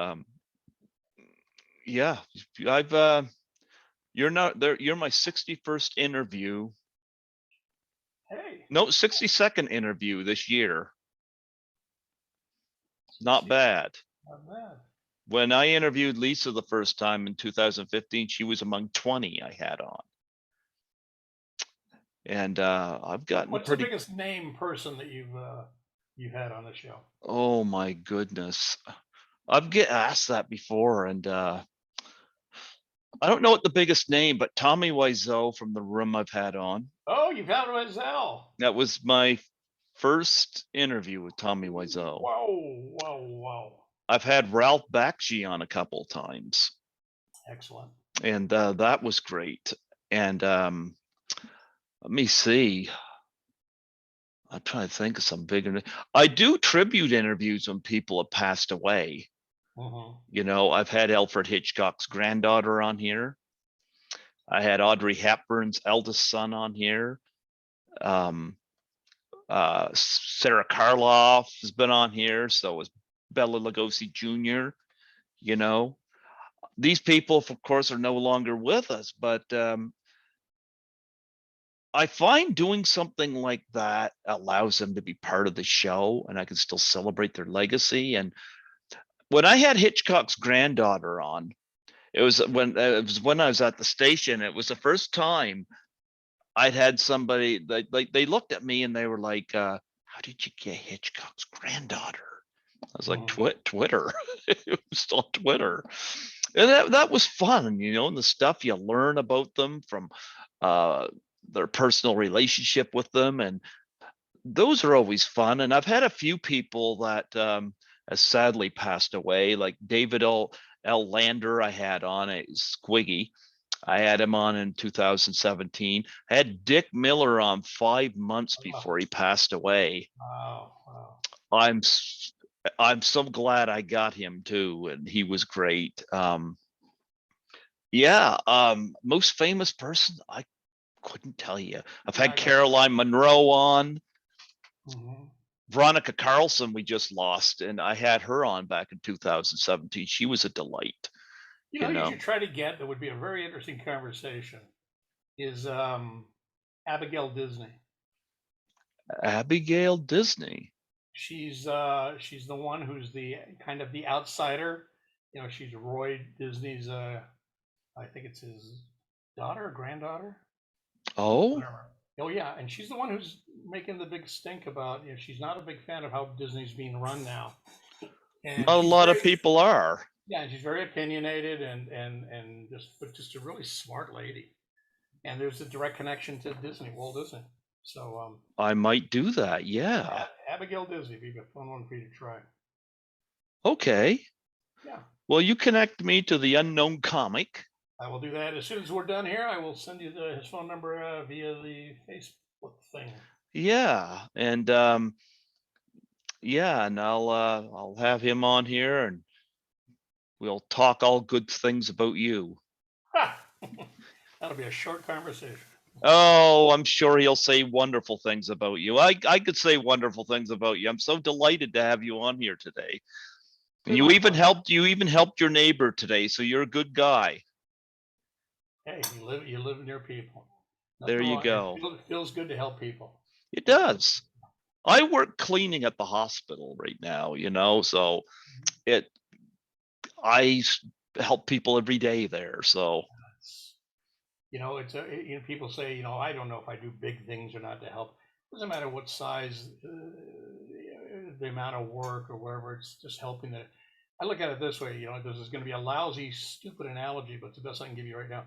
yeah, I've you're not there. You're my 61st interview. Hey, No, 62nd interview this year. Not 60, bad. not bad. When I interviewed Lisa the first time in 2015, she was among 20 I had on. And I've gotten What's the pretty, biggest name person that you've had on the show? oh my goodness. I've get asked that before, and I don't know what the biggest name, but Tommy Wiseau from the room I've had on. Oh, you've had Rozelle. That was my first interview with Tommy Wiseau. Whoa, whoa, whoa. I've had Ralph Bakshi on a couple times, Excellent. and that was great. And let me see. I'm trying to think of some bigger. I do tribute interviews when people have passed away. Mm-hmm. I've had Alfred Hitchcock's granddaughter on here. I had Audrey Hepburn's eldest son on here. Um, Sarah Karloff has been on here. So was Bela Lugosi Jr. You know, these people, of course, are no longer with us, but I find doing something like that allows them to be part of the show, and I can still celebrate their legacy. And when I had Hitchcock's granddaughter on, it was when I was at the station. It was the first time I'd had somebody like they looked at me and they were like, "How did you get Hitchcock's granddaughter?" I was like, Mm-hmm. Twitter. It was on Twitter, and that was fun, and the stuff you learn about them from uh, their personal relationship with them, and those are always fun. And I've had a few people that has sadly passed away, like David L. Lander. I had on a Squiggy. I had him on in 2017. I had Dick Miller on 5 months Oh, before he passed away. wow, wow. I'm I'm so glad I got him too, and he was great. Yeah, most famous person, I couldn't tell you. I've Yeah, had I got. Caroline Monroe on. Mm-hmm. Veronica Carlson we just lost, and I had her on back in 2017. She was a delight, you You know. should try to get. That would be a very interesting conversation. Is Abigail Disney. Abigail Disney. She's the one who's the kind of the outsider. She's Roy Disney's. I think it's his daughter or granddaughter. Oh, Whatever. Oh yeah, and she's the one who's making the big stink about. She's not a big fan of how Disney's being run now, and not a she's lot of very, people are. yeah, and she's very opinionated and just a really smart lady. And there's a direct connection to Disney, Walt Disney. So I might do that. Yeah. Abigail Disney would be a fun one for you to try. Okay. Yeah, Well, you connect me to the unknown comic. I will do that as soon as we're done here. I will send you his phone number via the Facebook thing. Yeah. And yeah, and I'll have him on here and we'll talk all good things about you. Ha! That'll be a short conversation. Oh, I'm sure he'll say wonderful things about you. I could say wonderful things about you. I'm so delighted to have you on here today. And It's my pleasure. you even helped your neighbor today, so you're a good guy. Hey, you live near people. There Nothing you wrong. It go. feels good to help people. It Help other does. I work cleaning at the hospital right now, so people. it I help people every day there. So It's, people say, I don't know if I do big things or not to help. It doesn't matter what size, the amount of work or whatever. It's just helping the. I look at it this way. This is going to be a lousy, stupid analogy, but it's the best I can give you right now.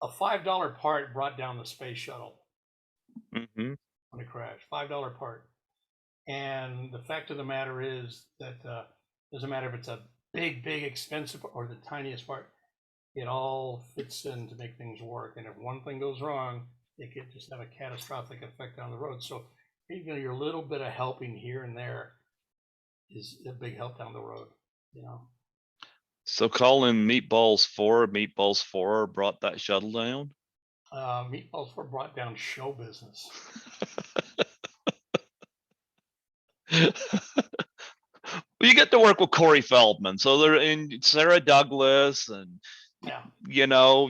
a $5 part brought down the space shuttle Mm-hmm. when it crashed. $5 part. And the fact of the matter is that doesn't matter if it's a big expensive or the tiniest part. It all fits in to make things work. And if one thing goes wrong, it could just have a catastrophic effect down the road. So even your little bit of helping here and there is a big help down the road, you know. So calling Meatballs 4 brought that shuttle down. Meatballs were brought down show business. Well, you get to work with Corey Feldman, so they're in Sarah Douglas and Yeah,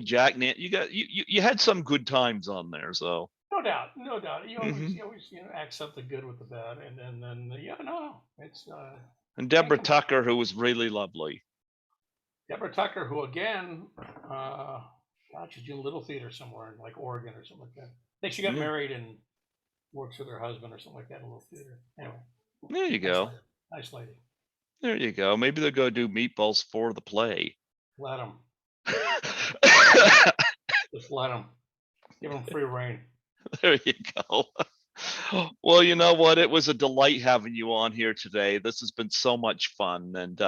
Jack Nant. You had some good times on there, so no doubt. You always Mhm. accept the good with the bad, and then no, it's And Deborah Tucker, who was really lovely. Deborah Tucker, who again, she's doing Little Theater somewhere in like Oregon or something like that. I think she got married and works with her husband or something like that in Little Theater. Anyway, There you go. Nice lady. There you go. Maybe they'll go do Meatballs 4 the play. Let them. Just let them. Give them free reign. There you go. Well, you know what? It was a delight having you on here today. This has been so much fun. And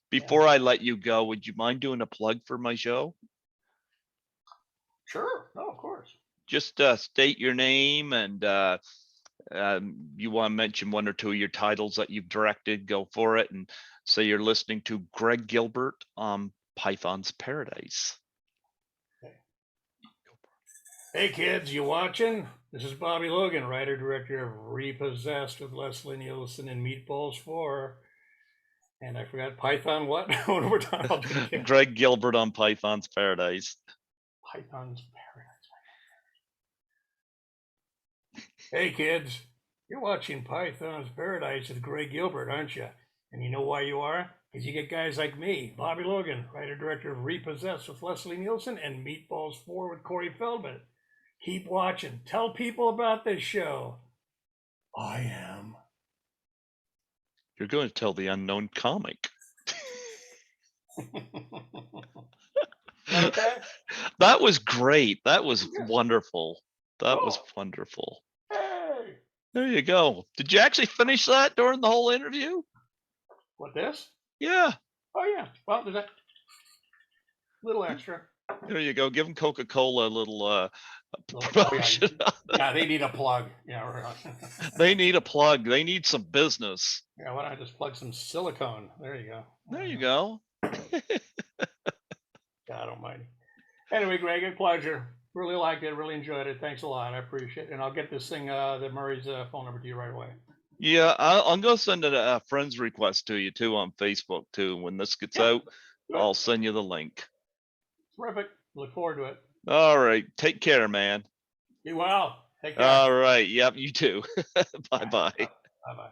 before I let you go, would you mind doing a plug for my show? Sure. No, of course. Just state your name and you want to mention one or two of your titles that you've directed, go for it, and say you're listening to Greg Gilbert on Python's Paradise. Hey kids, you watching? This is Bobby Logan, writer director of Reposessed with Leslie Nielsen and Meatballs 4. And I forgot Python what? What we're talking about? Greg Gilbert on Python's Paradise. Python's Paradise. Hey kids, you're watching Python's Paradise with Greg Gilbert, aren't you? And you know why you are? Because you get guys like me, Bobby Logan, writer director of Repossessed with Leslie Nielsen and Meatballs 4 with Corey Feldman. Keep watching. Tell people about this show. I am. You're going to tell the unknown comic. Okay. That was great. That was wonderful. That was wonderful. Hey. There you go. Did you actually finish that during the whole interview? What, this? Yeah. Oh, yeah. Well, there's that little extra. There you go. Give them Coca-Cola a little promotion. Yeah, they need a plug. Yeah, right. They need a plug. They need some business. Yeah, why don't I just plug some silicone? There you go. There you go. God almighty. Anyway, Greg, a pleasure. Really liked it. Really enjoyed it. Thanks a lot. I appreciate it. And I'll get this thing, the Murray's phone number to you right away. Yeah, I'm going to send a friend's request to you too on Facebook too. When this gets out, I'll send you the link. Terrific. Look forward to it. All right. Take care, man. Be well. Take care. All right. Yep. You too. Bye-bye. Bye-bye.